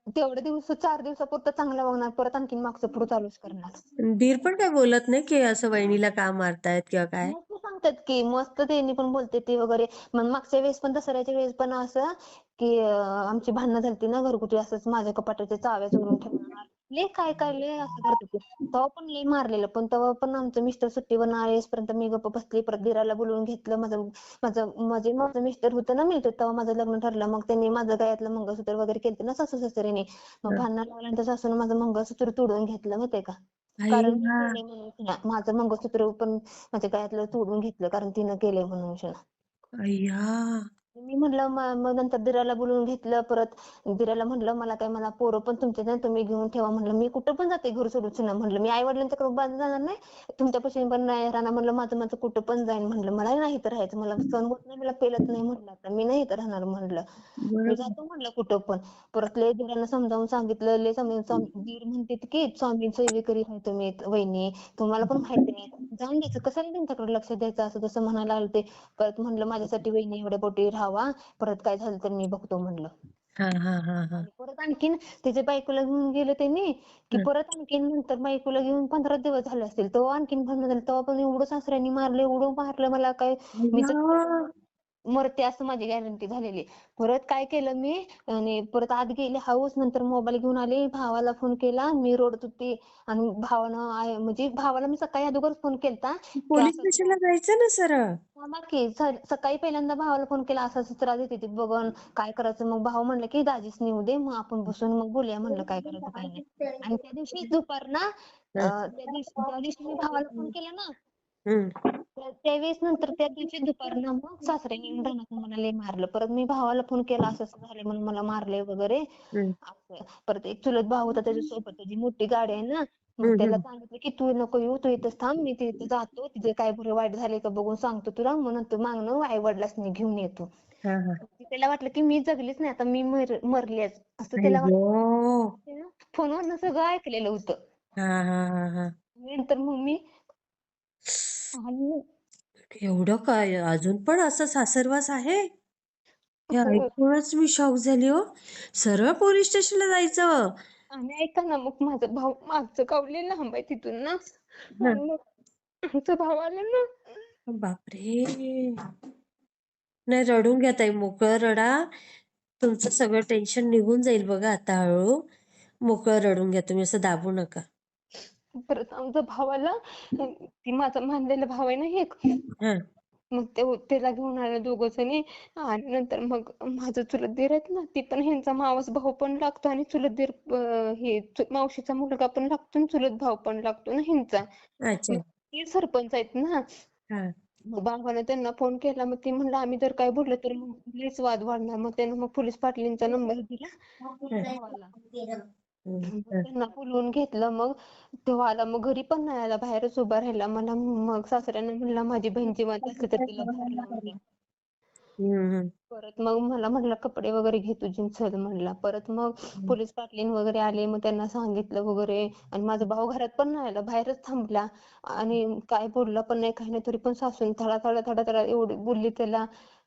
तेवढे दिवस 4 दिवसापुरतं चांगलं वागणार परत आणखीन मागचं पुढे चालूच करणार धीर पण काय बोलत नाही की असं वहिनीला का मारतायत किंवा काय. मस्त सांगतात की मस्त त्यांनी पण बोलते ते वगैरे मग मागच्या वेळेस पण दसऱ्याच्या वेळेस पण असं की आमची भांडणं झालती ना घरगुती असंच माझ्या कपाटाच्या चाव्या चोरून ठेवणार लय काय काय लय असं करत होते तेव्हा पण लय मारलेलं पण तेव्हा पण आमचं मिस्टर सुट्टीवर आलेपर्यंत मी गप्प बसली परत दिराला बोलवून घेतलं माझं मिस्टर होतं ना मी तेव्हा माझं लग्न ठरलं मग त्यांनी माझं गळ्यातलं मंगळसूत्र वगैरे केलं ना सासू सासऱ्याने मग भांडणं लागल्यानंतर सासून माझं मंगळसूत्र तोडून घेतलं माहितीये का कारण मी अय्या. केलंय म्हणून माझं मंगळसूत्र पण माझ्या गळ्यातलं तोडून घेतलं कारण तिनं केलंय म्हणून अय्या. मी म्हटलं मग नंतर दिराला बोलवून घेतलं परत दिराला म्हटलं मला पोरं पण तुमचे नाही तुम्ही घेऊन ठेवा म्हटलं मी कुठं पण जाते घर सोडून म्हटलं मी आई वडिलांच्याकडे बाजू जाणार नाही तुमच्यापाशी पण नाही राहणार म्हटलं माझं कुठं पण जाईन म्हटलं मला नाही इथं राहायचं मला सण होत नाही मला पेलत नाही म्हटलं आता मी नाही इथं राहणार म्हटलं मी बरोबर. जातो म्हटलं कुठं पण परत लय दिरांना समजावून सांगितलं लय समजावून दीर म्हणते की स्वामी सेवेकरी आहे तुम्ही वहिनी तुम्हाला पण माहिती नाही जाऊन द्यायचं कशाला त्यांच्याकडे लक्ष द्यायचं असं तसं म्हणायला आलं ते परत म्हणलं माझ्यासाठी वहिनी एवढ्या पोटी राहावा परत काय झालं तर मी बघतो म्हणलं हा हा हा हा आणि परत आणखीन त्याच्या बायकोला घेऊन गेलं त्यांनी की हा. परत आणखीन नंतर बायकोला घेऊन 15 दिवस झाले असतील तेव्हा आणखीन भांडण झालं तेव्हा पण एवढं सासऱ्यांनी मारलं एवढं मारलं मला काय मी अय्या. मरते असं माझी गॅरंटी झालेली परत काय केलं मी आणि परत आत गेले हाऊस नंतर मोबाईल घेऊन आले भावाला फोन केला मी रडत होती आणि म्हणजे भावाला मी सकाळी अगोदर फोन केलता की पोलीस असं स्टेशनला जायचं ना सरळ. थांबा की सकाळी पहिल्यांदा भावाला फोन केला असं असं त्रास देते ती बघन काय करायचं मग भाऊ म्हणलं की दाजीच नेऊ दे मग आपण बसून मग बोलूया म्हणलं काय करायचं काय नाही आणि त्या दिवशी दुपार ना त्या दिवशी मी भावाला फोन केला ना हम्म. त्यावेळेस नंतर त्या दिवशी दुपारनं मग सासऱ्याने येऊन रानातून मला लय मारलं परत मी भावाला फोन केला असं असं झालं म्हणून मला मारलंय वगैरे हम्म. असं परत एक चुलत भाऊ होता त्याच्यासोबत त्याची मोठी गाडी आहे ना मग हम्म. त्याला हम्म. सांगितलं की तू नको येऊ तू इथंच थांब मी तिथे जातो तिथे काय बरं वाईट झाले का बघून सांगतो तुला मग नंतर मागणं आई वडिलांनी घेऊन येतो हा हा. त्याला वाटलं की मी जगलीच नाही आता मी मरलीच असं आई त्याला गो. वाटलं फोनवरनं सगळं ऐकलेलं होतं हा हा हा हा. नंतर मग मी आलो. एवढं काय अजून पण असं सासरवास आहे हे हो ऐकूनच मी शॉक झाली हो. सरळ पोलीस स्टेशनला जायचं. आणि ऐका ना मग माझा भाऊ मागचं कावले लांब आहे तिथून ना हा. आणि मग आमचा भाऊ आला ना बापरे. नाही रडून घ्या ताई मोकळं रडा. तुमचं सगळं टेन्शन निघून जाईल बघा आता हळू. मोकळं रडून घ्या तुम्ही असं दाबू नका. परत आमचा भावाला ती माझा मानलेला भाव आहे ना एक हा मग त्याला घेऊन आले दोघं जणी. आणि नंतर मग माझं चुलत दीर आहेत ना, ती पण ह्यांचा मावस भाऊ पण लागतो आणि चुलत दीर मावशीचा मुलगा पण लागतो आणि चुलत भाऊ पण लागतो ना ह्यांचा. अच्छा. मग ते सरपंच आहेत ना. हा. मग बाबाने त्यांना फोन केला. मग ती म्हणलं आम्ही जर काय बोललो तर मग लयच वाद वाढणार. मग त्यानं मग पोलीस पाटलांचा नंबर दिला भावाला. मग हं. त्यांना बोलवून घेतलं. मग तो आला. मग घरी पण नाही आला, बाहेरच उभा राहिला. मला मग सासऱ्याने म्हणला माझी बहीण जिवंत असली तर तिला बाहेर लावून दे. हम्म. परत मग मला म्हणला कपडे वगैरे घे तुझी चल म्हणला. परत मग पोलीस पाटील वगैरे आले. मग त्यांना सांगितलं वगैरे. आणि माझा भाऊ घरात पण नाही आला, बाहेरच थांबला. आणि काय बोलला पण नाही, काही नाही. तरी पण सासून थडा थडा थडा थडा एवढी बोलली त्याला.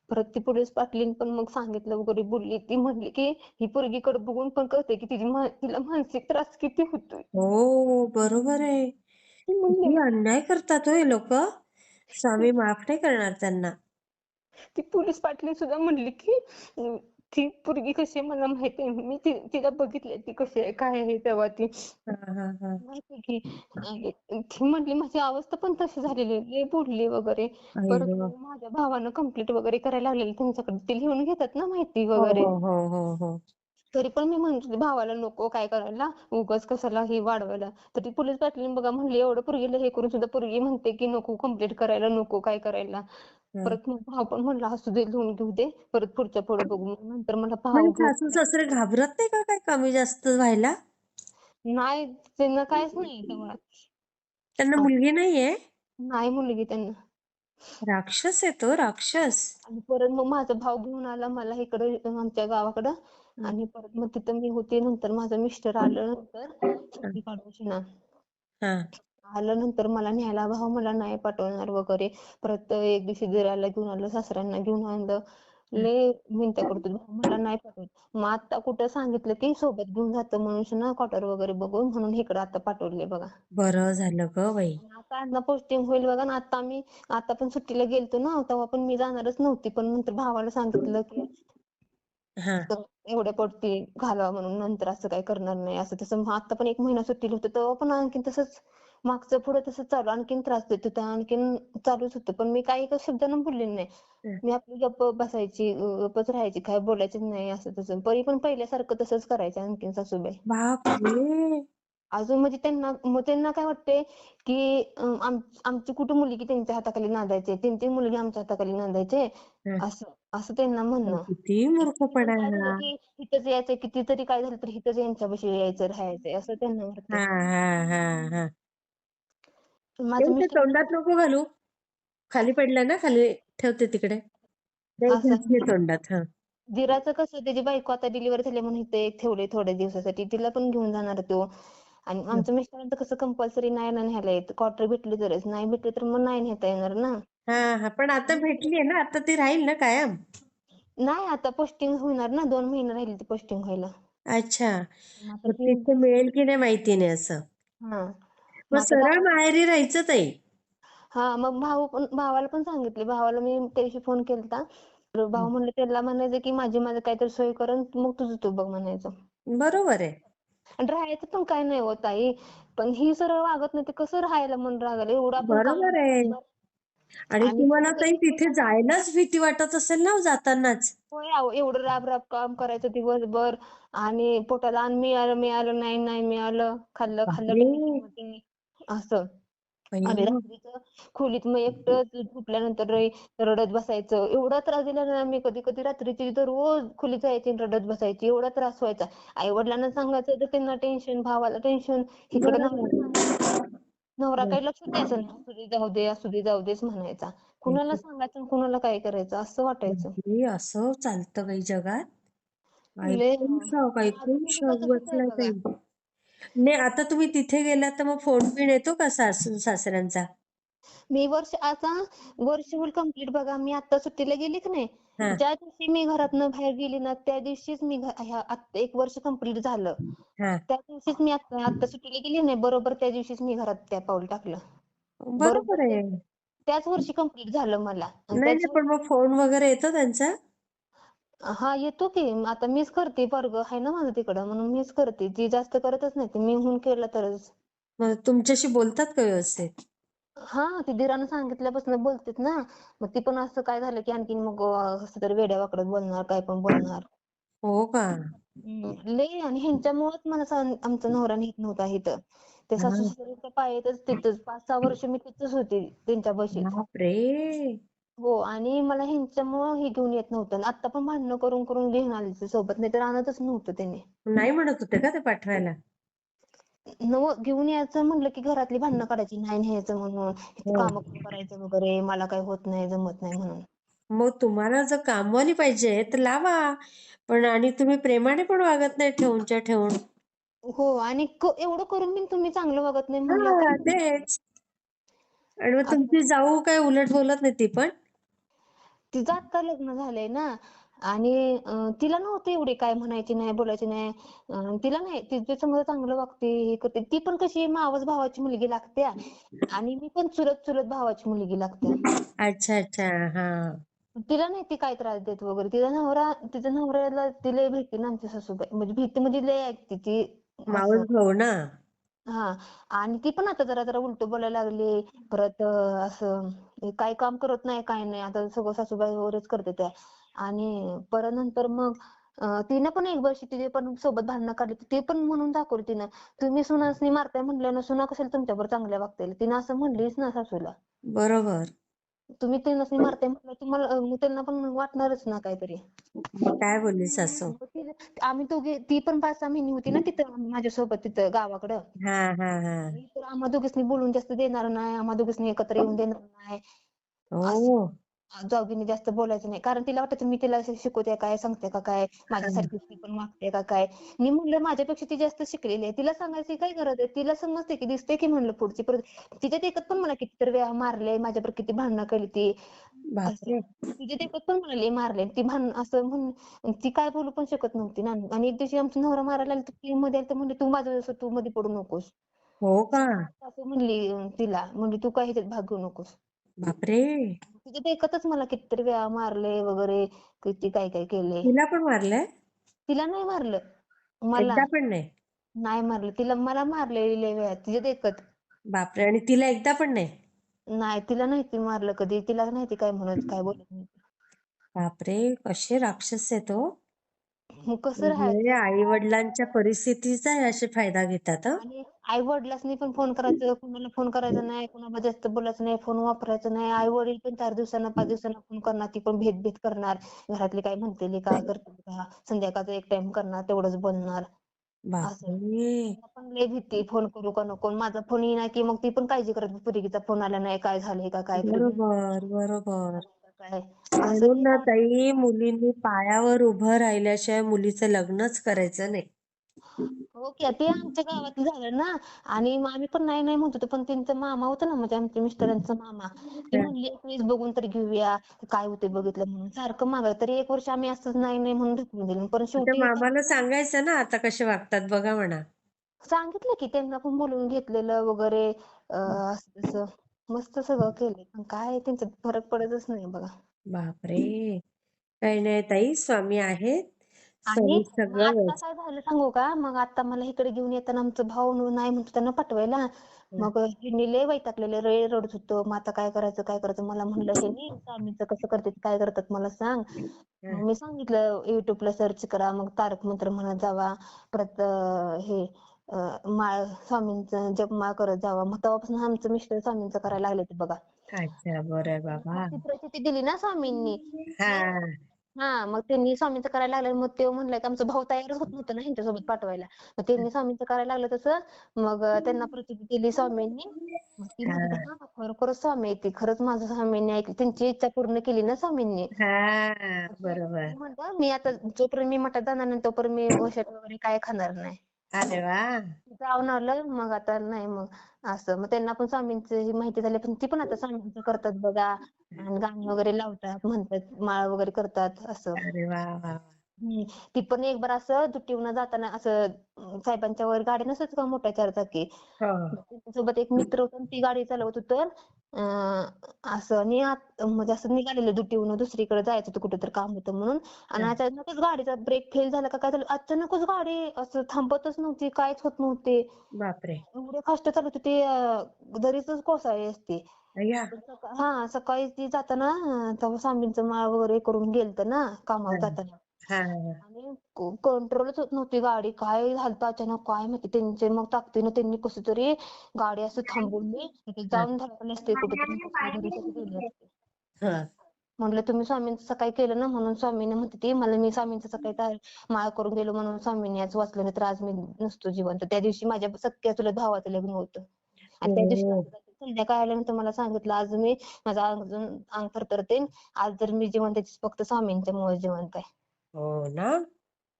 परत ती पोलीस पाटलीन पण मग सांगितलं वगैरे बोलली. ती म्हणली की ही पोरगीकडे बघून पण कळतंय की तिला मानसिक त्रास किती होतोय. हो, बरोबर आहे. ती किती म्हणली अन्याय करतात हो हे लोक. स्वामी माफ नाही करणार त्यांना. ती पोलीस पाटील सुद्धा म्हणली की ती पोरगी कशी आहे मला माहिती आहे. मी तिला बघितले ती कशी आहे काय आहे तेव्हा ती हा हा हा. माहिती की. आणि ती म्हणली माझी अवस्था पण तशी झालेली आहे. लय बोलली वगैरे. आई परत गं. मग माझ्या भावानं कंप्लेंट वगैरे करायला लागलेली त्यांच्याकडे. ते लिहून घेतात ना माहिती हो वगैरे. हो हो हो हो. तरी पण मी म्हणते भावाला नको काय करायला, उगाच कशाला हे वाढवायला. तर ती पोलीस पाटील बघा म्हणली एवढं पोरगीला हे करून सुद्धा पोरगी म्हणते की नको कंप्लेंट करायला, नको काय करायला. हं. परत मग भाव पण म्हणला असू दे, लिहून घेऊ दे, परत पुढच्या पुढे बघू. मग नंतर मला मग भाव घेऊन सासू सासरे घाबरत नाही का काय कमी जास्त व्हायला? नाही, त्यांना काहीच नाही तेव्हा. त्यांना मुलगी नाहीये? नाही मुलगी त्यांना. राक्षस आहे तो, राक्षस. आणि परत मग माझा भाऊ घेऊन आला मला इकडे आमच्या गावाकडं. हं. आणि परत मग तिथं मी होते. नंतर माझं मिस्टर आलं नंतर हं. सुट्टी काढून ना. हा. आलं नंतर मला न्यायला, भाऊ मला नाही पाठवणार वगैरे. परत एक दिवशी दिराला घेऊन आलं, सासऱ्यांना घेऊन आणलं. लय मिनत्या करतो, भाऊ मला नाही पाठवत. मग आता कुठं सांगितलं की सोबत घेऊन जातो म्हणून ना, क्वार्टर वगैरे बघून, म्हणून इकडं आता पाठवले बघा. बरं झालं ग बाई. आणि आता पोस्टिंग होईल बघा ना. आता पण सुट्टीला गेलतो ना, तेव्हा पण मी जाणारच नव्हती. पण नंतर भावाला सांगितलं की हा. तर एवढ्या पडती घालवा म्हणून, नंतर असं काय करणार नाही असं तसं. मग आता पण 1 महिना सुट्टीला होतं तेव्हा पण आणखीन तसंच मागचं पुढं तसंच चालू. आणखीन त्रास देत होता, आणखीन चालूच होतं. पण मी काही एका शब्दानं बोलले नाही. हं. मी आपली गप्प बसायची, गप्पच राहायची, काय बोलायचंच नाही असं तसं. तरी पण पहिल्यासारखं तसंच करायचं आणखीन सासूबाई. बापरे. अजून म्हणजे त्यांना काय वाटतंय की आमची कुठं मुलगी त्यांच्या हाताखाली नांदायची, त्यांची मुलगी आमच्या हाताखाली नांदायची, हं. असं असं त्यांना म्हणणं. किती किती पण मूर्खपणा काय आहे झालं हा. की इथंच यायचंय, कितीतरी काय झालं तर इथंच यांच्यापाशी यायचं, राहायचंय, असं त्यांना हा वाटतंय. हा हा हा. माझं ते मिस्टर तोंडात नको घालू. खाली पडलं ना, खाली ठेवते तिकडे. ते असं घे तोंडात. हा. दिराचं कसं, त्याची बायको आता डिलिव्हरी झाली म्हणून इथे ठेवले थोड्या दिवसासाठी, तिला पण घेऊन जाणार तो. आणि आमच्या मिस्टरांचं कसं कंपल्सरी नाही ना न्यायला येत, क्वार्टर भेटली तरच, नाही भेटली तर मग नाही नेता येणार ना. हा हा. पण आता भेटलीये ना, आता ती राहील ना कायम. नाही, आता पोस्टिंग होणार ना, 2 महिने राहिले ती पोस्टिंग व्हायला. अच्छा. मग आता मग ती तिथे मिळेल की नाही माहिती नाही असं. हा मग मग आता सरळ माहेरी राहायचं ताई. हा मग भावाला पण सांगितले. भावाला मी त्या दिवशी फोन केलता. तर भाऊ म्हणले त्याला म्हणायचं की माझं काहीतरी सोय करून मग तुझं तू बघ म्हणायचं. बरोबर आहे. आणि राहायचं पण काय नाही होत आई. पण ही सरळ वागत नाही, ते कसं राहायला मन रागाला. एवढं आपण बरोबर आहे. काम आणि आणि तुम्हाला फक्त ताई एक तिथे जायलाच भीती वाटत असेल ना हो जातानाच. होय अहो, एवढं राब काम करायचं दिवसभर. आणि पोटाला अन्न मिळालं नाही मिळालं, खाल्लं बापरे. टेन्शन मध्ये असं. आणि बाई. रात्रीचं खोलीत मग एकटंच झोपल्यानंतर रडत बसायचं. एवढा त्रास दिला ना मी, कधी कधी रात्रीची तर रोज खोलीत जायची आणि रडत बसायची, एवढा त्रास व्हायचा. आई वडिलांना सांगायचं तर त्यांना टेन्शन, भावाला टेन्शन, इकडं नवऱ्याला बरोबर सांगायचं, नवरा आहे. काही लक्ष द्यायचं नाही. असू दे जाऊ दे, असू दे जाऊ देच म्हणायचा. कुणाला सांगायचं आणि कुणाला काय करायचं असं वाटायचं. बापरे, असं चालतं काही जगात. लय ऐकून अजूनही सुद्धा शॉक तसंच आहे बसलाय बघा. ताई. नाही आता तुम्ही तिथे गेलात तर मग फोन बिन येतो का सासू सासऱ्यांचा? मी वर्ष होईल कंप्लीट बघा. मी आता सुट्टीला गेली की नाही, हा ज्या दिवशी मी घरातनं बाहेर गेली ना, त्या दिवशीच आता 1 वर्ष कंप्लीट झालं. हा. त्या दिवशीच मी आता सुट्टीला गेली नाही, बरोबर त्या दिवशीच मी घरात त्या पाऊल टाकलं. बरोबर बरोबर आहे. त्याच वर्षी कंप्लीट झालं मला. आणि नाही त्याच नाही, पण मग फोन वगैरे येतो त्यांचा? हा येतो की. आता मीच करते, पोरगं आहे ना माझं तिकडं म्हणून मीच करते. ती जास्त करतच नाही, ती मी केलं तरच. मग तुमच्याशी बोलतात का व्यवस्थित? हा ती दिरानं सांगितल्यापासून बोलतेत ना. मग ती पण असं काय झालं की आणखीन मग असं तर वेड्यावाकडं बोलणार, काय पण बोलणार. हो का? लय आणि ह्यांच्यामुळेच मला आमचा नवरा नीट नव्हता इथं. ते सासू हां. सासऱ्यांच्या पायातच तिथंच 5-6 वर्ष मी तिथंच होते त्यांच्या बशीत. बापरे! हो आणि मला ह्यांच्यामुळं हे घेऊन येत नव्हतं. आणि आता पण भांडणं करून करून घेऊन आले ते सोबत, नाहीतर आणतच नव्हतं त्यांनी. नाही म्हणत होते का ते पाठवायला? घेऊन यायचं म्हणलं की घरातली भांडणं काढायची, नाही न्यायचं म्हणून, इथं हो. कामं कोण करायचं वगैरे, मला काय होत नाही, जमत नाही म्हणून. मग तुम्हाला जर कामवाली पाहिजे तर लावा. पण आणि तुम्ही प्रेमाने पण वागत नाही ठेवूनच्या ठेवून. हो आणि एवढं करून पण तुम्ही चांगलं वागत नाही म्हणल्यावर हां, काय तेच. आणि मग आता तुमची जाऊ काय उलट बोलत नाही ती पण? तिचं आत्ता लग्न झालंय ना आणि तिला नव्हते एवढे काय म्हणायची नाही, बोलायची नाही. तिला नाही, तिच्या संग चांगलं वागते, हे करते. ती पण कशी मावस भावाची मुलगी लागत्या आणि मी पण चुलत चुलत भावाची मुलगी लागत्या. अच्छा, अच्छा. हां. तिला नाही ती काय त्रास देत वगैरे. तिच्या नवऱ्याला ती लय भीती ना आमची सासूबाई. म्हणजे भीती म्हणजे लय ऐकते ती असं. मावस भाऊ ना? हां. आणि ती पण आता जरा जरा उलटं बोलायला लागली. परत असं काही काम करत नाही, काय नाही. आता सगळं सासूबाई वगैरेच करते त्या. आणि परत नंतर मग तिनं पण एक वर्षी तिचे पण सोबत भांडणं काढली. ते पण म्हणून दाखवली तिनं. तुम्ही सुनासनी मारताय म्हणल्यानं सुना कशाला तुमच्याबरोबर चांगल्या वागतील. तिनं असं म्हणलीच ना सासूला. बरोबर. तुम्ही त्यांनासनी मारताय म्हटल्यावर तुम्हाला मग त्यांना पण वाटणारच ना काहीतरी. मग काय बोलली सासू? मग आम्ही दोघी ती पण 5-6 महिने होती ना तिथं माझ्यासोबत तिथं गावाकडं. हां, हां, हां. मी तर आम्हा दोघीसनी बोलून जास्त देणार नाही, आम्हा दोघीसनी एकत्र येऊन देणार नाही. असं ओह! दोघींनी जास्त बोलायचं नाही. कारण तिला वाटायचं मी तिला शिकवते काय, सांगते का काय, हां. माझ्यासारखीच ती पण वागते का काय. मी म्हणलं माझ्यापेक्षा ती जास्त शिकलेली आहे. तिला सांगायची काय गरज आहे? तिला समजते की दिसते की म्हणलं पुढची परत तिच्या देखत पण मला कितीतरी वेळा मारलंय, माझ्याबरोबर किती भांडणं केली ती. असं. बापरे! तिच्या देखत पण मला लय मारलंय. ती असं म्हणून ती काय बोलू पण शकत नव्हती ना. आणि एक दिवशी आमचा नवरा मारायला आला तर ती मध्ये आली तर म्हणली, "तू माझं जसं तू मध्ये पडू नकोस." हो का? सासू म्हणली तिला, म्हणली, "तू काय ह्याच्यात भाग घेऊ नकोस." बापरे! तिच्या देखतच मला कितीतरी वेळा मारलंय वगैरे, किती काय काय केलंय. तिला पण मारलंय? तिला नाही मारलं. मला एकदा पण नाही? नाही मारलं. मला मारलंय लय वेळा तिच्या देखत. बापरे! आणि तिला एकदा पण नाही? नाही तिला नाही ती मारलं कधी. तिला नाही ती काय म्हणत, काय बोलत नाही. बापरे! कसे राक्षस आहेत हो. मग कसं म्हणजे राहायचं? आई-वडिलांच्या परिस्थितीचा हे असे फायदा घेतात हं. आणि आई-वडिलांनी पण फोन करायचं, कुणाला फोन करायचा नाही, कुणाला जास्त बोलायचं नाही, फोन वापरायचा नाही. आई-वडील पण 4 दिवसांना 5 दिवसांना फोन करणार, ती पण भेद करणार. घरातले काय म्हणतील, काय करतील का? संध्याकाळचा एक टाइम करणार, तेवढंच बोलणार. असं. बापरे! मला पण लय भीती फोन करू का नको. माझा फोन येईना की मग ती पण काळजी करत पोरगीचा फोन आला नाही, काय झालंय का काय, प्रेग्नंट बरोबर, बरोबर. का काय. असं म्हणून लय ना काळजी ताई, मुलींनी पायावर उभं राहिल्याशिवाय मुलीचं लग्नच करायचं नाही. हो की ते आमच्या गावात झालं ना आणि मग आम्ही पण नाही नाही म्हणत होतो पण त्यांचा मामा होता ना म्हणजे आमच्या मिस्टरांचा मामा ती हं. म्हणली एक वेळेस बघून तर घेऊया काय होते बघितलं म्हणून सारखं मागाय तरी 1 वर्ष आम्ही असंच नाही नाही म्हणून ढकलून दिलं पण त्या शेवटी मामाला सांगायचं ना आता कसे वागतात बघा म्हणा. सांगितलं की त्यांना पण बोलवून घेतलेलं वगैरे असं तसं मस्त सगळं केलं पण काय त्यांच्यात फरक पडतच नाही बघा. बापरे! काही नाही ताई, स्वामी आहेत. आणि स्वामी मग सगळं आता काय झालं सांगू का मग आता मला इकडे घेऊन येताना आमचा भाऊ नाही म्हणतो त्यांना पाठवायला हं, मग ह्यांनी लय वैतागलेले लय रडत होतो मग आता काय करायचं मला म्हणलं ह्यांनी स्वामींचं कसं करतात काय करतात मला सांग हं. मग मी सांगितलं युट्यूबला सर्च करा मग तारक मंत्र म्हणत जावा परत हे माळ स्वामींचं जपमाळ करत जावा मग तेव्हापासून आमचं मिस्टर स्वामींचं करायला लागले ते बघा. अच्छा, बरं आहे त्यांना बाबा. ती प्रचिती दिली ना स्वामींनी हां, मग त्यांनी स्वामींचं करायला लागलं मग ते म्हणलं की आमचा भाऊ तयारच होत नव्हतं ना ह्यांच्यासोबत पाठवायला मग त्यांनी स्वामींचं करायला लागलं तसं मग त्यांना प्रचिती दिली स्वामींनी मग ती म्हणत हां, हा खरोखरच स्वामी येते खरंच माझं स्वामींनी ऐकलं त्यांची इच्छा पूर्ण केली ना स्वामींनी हां, ते बरोबर. म्हणतात मी आता जोपर्यंत मी मठात जाणार नाही तोपर्यंत मी वशट वगैरे काय खाणार नाही. अरे वाह! जाऊन आलं मग आता नाही मग असं मग त्यांना पण स्वामींची ही माहिती झाली पण ती पण आता स्वामींचं करतात बघा आणि गाणी वगैरे लावतात म्हणतात माळ वगैरे करतात असं. अरे वाह, वाह, वाह! ती पण एक बार असं दुट्टीवरनं जाताना असं साहेबांच्या वर गाडी नसत का मोठ्या 4 चाकी हो. त्यांच्यासोबत एक मित्र होता आणि ती गाडी चालवत होतं असं आणि म्हणजे असं निघालेलं दुट्टीवरनं दुसरीकडे जायचं होतं कुठं तर काम होतं म्हणून आणि हं. अचानकच गाडीचा ब्रेक फेल झाला का काय झालं अचानकच गाडी असं थांबतच नव्हती काहीच होत नव्हते. बापरे! एवढे फास्ट चालत होते दरीचंच कोसळली असती. अय्या. हा सकाळी ती जाताना तेव्हा स्वामींचं माळ वगैरे करून गेलत ना हा कामावर जाताना. हा हा आणि कंट्रोलच होत नव्हती गाडी, काय झालं अचानक काय माहिती. त्यांचे मग ताकदीनं त्यांनी कसं तरी गाडी असं थांबवली, तिथे हा जाऊन धडकले असते कुठेतरी, घरी तरी गेले असते. हा. म्हटलं तुम्ही स्वामींचं सकाळी केलं ना, म्हणून स्वामीने म्हणते ती मला, मी स्वामींचं सकाळी माळ करून गेलो म्हणून स्वामींनी आज वाचलं, नाही तर आज मी नसतो जिवंत. त्या दिवशी माझ्या सख्या चुलत भावाचं लग्न होतं आणि त्या दिवशी हो संध्याकाळी आल्यानंतर मला सांगितलं आज मी, माझं अजून अंग थरथरते, आज जर मी जिवंत आहे फक्त स्वामींच्या मुळे जिवंत आहे. हो ना.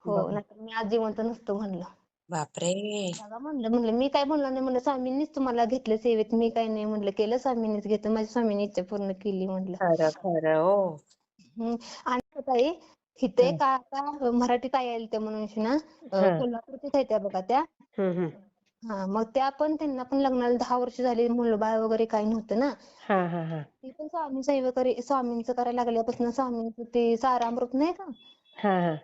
हो, बघ. नाहीतर मी आज जिवंत नसतो म्हणलं. बापरे. बघा म्हणलं मी काय बोलणार नाही म्हणलं, स्वामींनीच तुम्हाला घेतलं सेवेत, मी काय नाही म्हणलं केलं, स्वामींनीच घेतलं, माझ्या स्वामींनी इच्छा पूर्ण केली म्हणलं. खरं खरं हो. हम्म. आणि ताई इथे का आता मराठी ताई आल्या म्हणून ना, हा. कोल्हापूरच्याच आहेत त्या बघा त्या. हम्म. हा मग त्या पण, त्यांना पण लग्नाला 10 वर्ष झाली, मुलं बाळ वगैरे काही नव्हतं ना. हा हा हा ती पण स्वामींचं करायला लागल्यापासून स्वामींचं ते सारामृत नाही का, हा हा.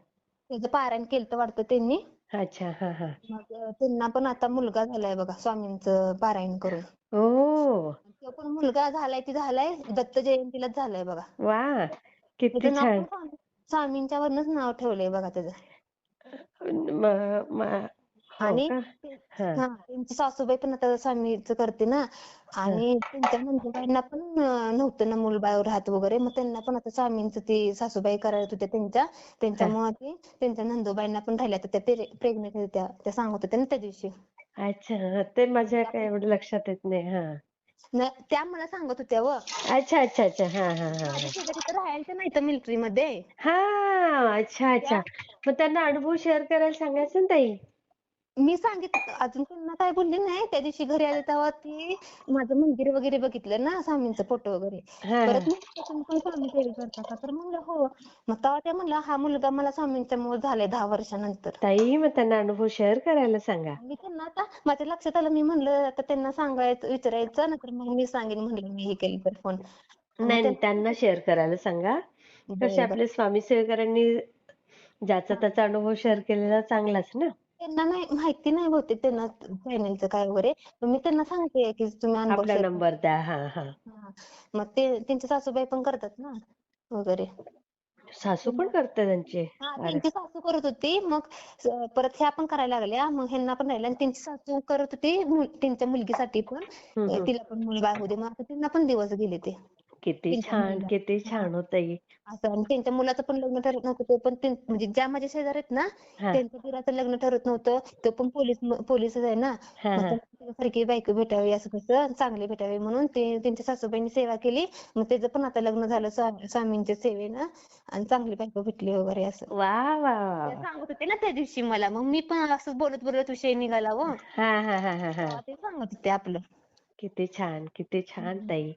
त्याचं पारायण केलं वाटतं त्यांनी. अच्छा. हा हा. मग त्यांना पण आता मुलगा झालाय बघा स्वामींचं पारायण करून. ओ. तो पण मुलगा झालाय ती झालाय दत्त जयंतीलाच झालाय बघा. वा. किती त्याचं नाव छान. पण स्वामींच्या वरनच नाव ठेवलंय बघा त्याचं. म म हो आणि का. हा हा त्यांची सासूबाई पण आता स्वामींचं करते ना, हा. आणि त्यांच्या नंदूबाईंना पण नव्हतं ना मूलबाळ राहत वगैरे, मग त्यांना पण आता स्वामींचं ते सासूबाई करायला होत्या हा. त्यांच्यामुळे ते त्यांच्या नंदूबाईंना पण राहिल्या, तर त्या प्रेग्नेंट होत्या, त्या सांगत होत्या ना त्या दिवशी. अच्छा, ते माझ्या त्या काय पण एवढं लक्षात येत नाही. हा. त्या मला सांगत होत्या व. अच्छा अच्छा अच्छा. हा हा हा माझ्या हा. शेजारी तर राहायला नाही तर मिलिटरीमध्ये. हा. अच्छा अच्छा. मग त्यांना अनुभव शेअर करायला सांगायचं ना ताई. मी सांगितलं, अजून त्यांना काय बोलले नाही. त्या दिवशी घरी आले तेव्हा ती माझं मंदिर वगैरे बघितलं ना, स्वामींचा फोटो वगैरे. हा हा. परत म्हणलं तुम्ही पण स्वामी सेवा करता का, तर म्हणलं हो. मग तेव्हा त्या म्हणलं हा मुलगा मला स्वामींच्या मुळे झालाय 10 वर्षानंतर. ताई मग त्यांना अनुभव शेअर करायला सांगा. मी त्यांना आता माझ्या लक्षात आलं, मी म्हणलं आता त्यांना सांगायचं विचारायचं, नाहीतर मग मी सांगेन म्हणलं मी हे केलं तर फोन. मग नाही नाही, त्यांना शेअर करायला सांगा. कसे बरं बरं. आपले स्वामी सेवकरांनी ज्याचा त्याचा अनुभव शेअर केलेला चांगलाच ना. त्यांना नाही माहिती नाही बहुतेक त्यांना चॅनेलचं काय वगैरे, पण मी त्यांना सांगते की तुम्ही अनुभव आपला शेअर नंबर द्या. हा हा. करा. मग ते त्यांची सासूबाई पण करतात ना वगैरे. सासू पण करते त्यांची. हा अरे. त्यांची सासू करत होती, मग परत ह्या पण करायला लागल्या, मग ह्यांना पण राहिलं. आणि त्यांची सासू करत होती त्यांच्या मुलगीसाठी पण, हम्म. तिला पण मुलबाळ होऊ दे, मग आता त्यांना पण दिवस गेले ते किती त्यांच्या छान, मुलीला. किती हा छान हो ताई. असं, आणि त्यांच्या मुलाचं पण लग्न ठरत नव्हतं, ते पण म्हणजे ज्या माझ्या शेजारी आहेत ना, हा त्यांच्या दिराचं लग्न ठरत नव्हतं. तो पण पोलीसच आहे ना, हा मग हा. त्यांना सारखी बायको भेटावी असं कसं, चांगली भेटावी म्हणून ते त्यांच्या सासूबाईंनी सेवा केली. मग त्याचं पण आता लग्न झालं स्वामींच्या सेवेनं, आणि चांगली बायको भेटली वगैरे असं. वा वा वा त्या वा. सांगत होते ना त्या दिवशी मला, मग मी पण असंच बोलत बोलत विषय निघाला व, हा हा हा हा हा. तेव्हा ते सांगत होते आपलं. किती छान, किती छान हम्म. ताई.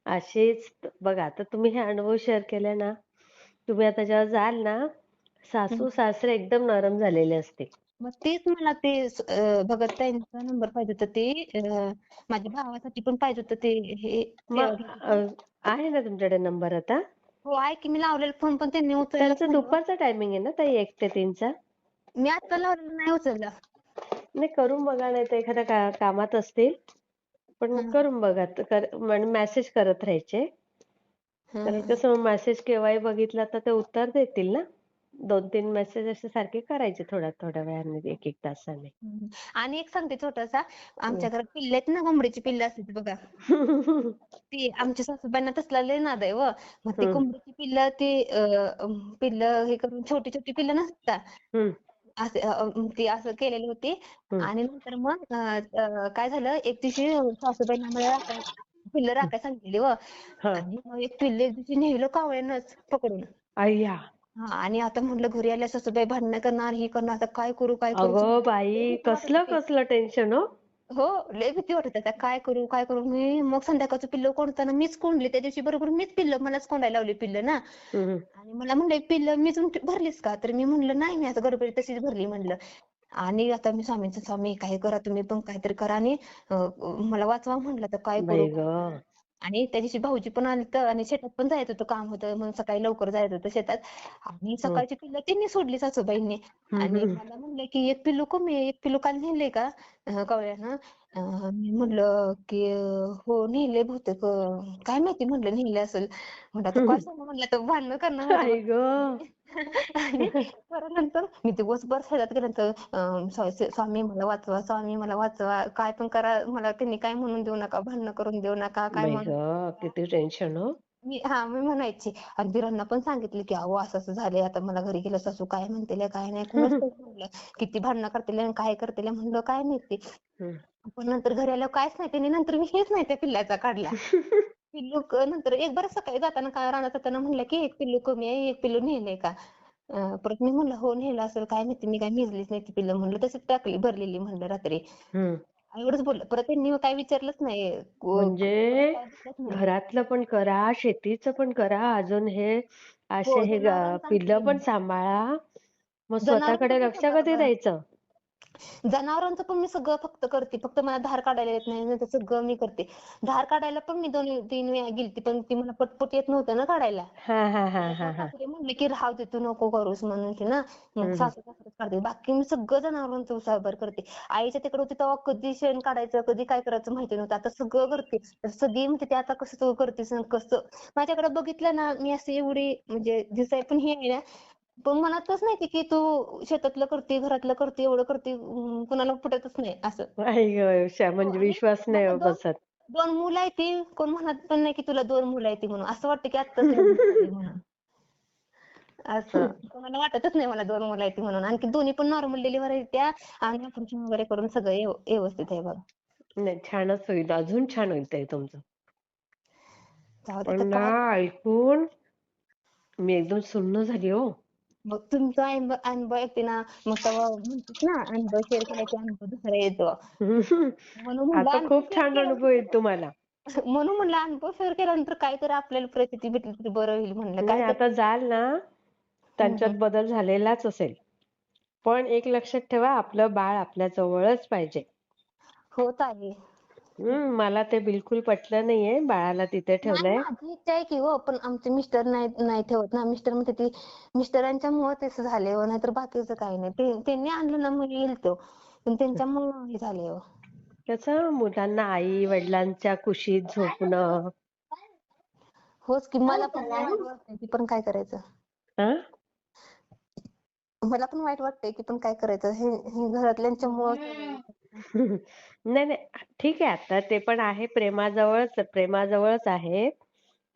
असेच बघा, आता तुम्ही हे अनुभव शेअर केले ना, तुम्ही आता जेव्हा जाल ना, सासू हम्म. सासरे एकदम नरम झालेले असतील. मग तेच मला ते भगत ताईंचा नंबर पाहिजे होता, ते माझ्या भावासाठी पण पाहिजे होतं ते, हे सेवा मग घ्यायची. आहे ना तुमच्याकडे नंबर आता? हो आहे की, मी लावलेला फोन पण त्यांनी उचललाच त्यांचा नाही हो. दुपारचा टायमिंग आहे ना ताई, 1 ते 3चा? मी आता लावलेला नाही उचलला. नाही, करून बघा, नाही तर एखाद्या कामात असतील. पण हा करून बघा, मेसेज करत राहायचे. हा कारण हा. कसं मेसेज केव्हाही बघितला तर ते उत्तर देतील ना. 2-3 मेसेज असे सारखे करायचे, थोड्या थोड्या वेळाने, 1-1 तासाने. हम्म. आणि एक सांगते छोटासा, आमच्या घरात पिल्ले आहेत ना, कोंबडीची पिल्लं असतात बघा. ती आमच्या सासूबाईंना तसला लय नाद आहे व, मग ती हम्म कोंबडीची पिल्लं पिल्लं हे करून छोटी छोटी पिल्लं नसतात हम्म ती असं केलेली होती. हम्म आणि नंतर मग काय झालं, एक दिवशी सासूबाईंनी आम्हाला पिल्लं राखायला सांगितलेली व, हा. आणि मग एक पिल्लं एक दिवशी नेलं कावळ्यानंच पकडून. अय्या. हा, आणि आता म्हटलं घरी आल्या सासूबाई भांडणं करणार, ही करणार, आता काय करू काय करू, अगं लय बाई, भीती वाटत कसलं होती. कसलं टेन्शन हो. हो, लय भीती वाटत होती, आता काय करू काय करू. मी मग संध्याकाळचं पिल्लं कोंडताना मीच कोंडली त्या दिवशी, बरोबर मीच पिल्लं, मलाच कोंडायला लावली पिल्लं ना. हम्म आणि मला म्हणले पिल्लं मीच भरलीस का, तर मी म्हणलं नाही, मी आता गडबडीत तशीच भरली म्हणलं. आणि आता मी स्वामींचं, स्वामी काय करा तुम्ही पण काहीतरी करा, आणि मला वाचवा म्हणलं, तर काय करू बाई काय करू. गं. आणि त्या दिवशी भाऊजी पण आलत आणि शेतात पण जायचं होतं, काम होतं म्हणून सकाळी लवकर जायचं होतं शेतात. आणि हम्म, सकाळची पिल्लं त्यांनी सोडली सासूबाईंनी. हम्म, आणि हम्म, मला म्हणले की एक पिल्लू कमी आहे, एक पिल्लू काल नेलंय का कवळ्यानं. मी म्हणलं की हो नेलंय बहुतेक, काय माहिती म्हणलं नेलं असेल. म्हणलं आता काय हम्म. सांगू, म्हणलं तर भांडणं करणार होते आई ग. आणि परत नंतर मी दिवसभर शेतात गेल्यानंतर स्वामी मला वाचवा, स्वामी मला वाचवा, काय पण करा, मला त्यांनी काय म्हणून देऊ नका, भांडणं करून देऊ नका, काय बाई म्हणून ग, देऊ नका. किती टेन्शन हो. मी म्हणायची. आणि दिरांना पण सांगितले की अहो असं असं झालंय, आता मला घरी गेलं सासू काय म्हणतील काय नाही कुणाच ठाऊक म्हणलं. किती भांडणं करतील आणि काय करतील म्हणलं काय माहिती. हम्म. पण नंतर घरी आल्यावर काहीच नाही, त्यांनी नंतर विषयच नाही त्या पिल्लाचा काढला. पिल्लू नंतर एक बरं सकाळी जाताना काय रानात जाताना म्हणलं की एक पिल्लू कमी आहे, एक पिल्लू नेलंय का. परत मी म्हणलं हो नेलं असेल, काय माहिती मी काय मिजलीच नाही ती पिल्लं म्हणलं, तसंच टाकली भरलेली म्हणलं रात्री. हम्म. एवढंच बोललं. परत त्यांनी काय विचारलंच नाही. परत म्हणजे काय बोललंच नाही. घरातलं पण करा, शेतीचं पण करा, अजून हे असे हो हे जनावरांचं पिल्लं पण आमचं सांभाळा. मग जनावरांचं स्वतःकडे पण लक्ष सगळं कधी बघा. द्यायचं? जनावरांचं पण मी सगळं फक्त करते. फक्त मला धार काढायला येत नाही, नाहीतर सगळं मी करते. धार काढायला पण मी 2-3 वेळा गेलते, पण ती मला पटपट येत नव्हतं ना काढायला. हा हा हा मग हा हा. सासरे म्हणले की राहू दे, तू नको करूस म्हणून की ना. मग हम्म, सासू-सासरेच काढते. बाकी मी सगळं जनावरांचं उसाभर करते. आईच्या तिकडे होती तेव्हा कधी शेण काढायचं, कधी काय करायचं माहिती नव्हतं. आता सगळं करते. तर सगळी म्हणते ते आता कसं तू करतेस आणि कसं. माझ्याकडे बघितलं ना, मी अशी एवढी म्हणजे दिसाय पण हे आहे ना, पण मनातच नाही की तू शेतातलं करते, घरातलं करते, एवढं करते, कुणाला पटतच नाही असं. आई ग, हो म्हणजे आणि विश्वास नाही मला हो बसत. 2 मुलं आहेत ती, कोण म्हणत पण नाही की तुला 2 मुलं आहेत ती म्हणून. असं वाटतं की आत्ताच लग्न झालंय म्हणून. असं कोणाला वाटतच नाही मला 2 मुलं आहेत ती म्हणून. आणखी दोन्ही पण नॉर्मल डिलिव्हरी त्या आणि ऑपरेशन वगैरे करून सगळं व्यवस्थित आहे बघा. नाही, छानच होईल, अजून छान होईल ताई तुमचं. जाऊ दे पण तर ना काय. ऐकून मी एकदम सुन्न झाली हो. मग तुमचा अनुभव ऐकते ना, मग तेव्हा म्हणतात ना अनुभव शेअर केला की अनुभव दुसरा येतो. म्हणून म्हणलं आता अनुभव खूप शेअर छान अनुभव केल्यानंतर येईल तुम्हाला. म्हणून म्हणलं अनुभव शेअर केल्यानंतर काहीतरी आपल्याला परिस्थिती भेटली तरी बरं होईल म्हणलं नाही, आता काहीतरी. जाल ना, त्यांच्यात हम्म. बदल झालेलाच असेल. पण एक लक्षात ठेवा, आपलं बाळ आपल्या जवळच पाहिजे. होत आहे. मला ते बिलकुल पटलं नाहीये बाळाला तिथे नाही ठेवलंय. माझी इच्छा आहे की हो, पण आमचे मिस्टर नाही नाही ठेवत ना. मिस्टर म्हणते ती मिस्टरांच्यामुळे तसं झालंय हो, नाहीतर बाकीचं काही नाही. त्यांनी आणलं ना मग येईल तो, पण त्यांच्यामुळे हे झालंय हो. कसं मुलांना आई वडिलांच्या कुशीत झोपणं. होच की मला पण वाईट वाटतंय की, पण काय करायचं. हं? मला पण वाईट वाटतंय की, पण काय करायचं. हे घरातल्यांच्यामुळे सगळं. नाही नाही, ठीक आहे, आता ते पण आहे, प्रेमाजवळच आहे.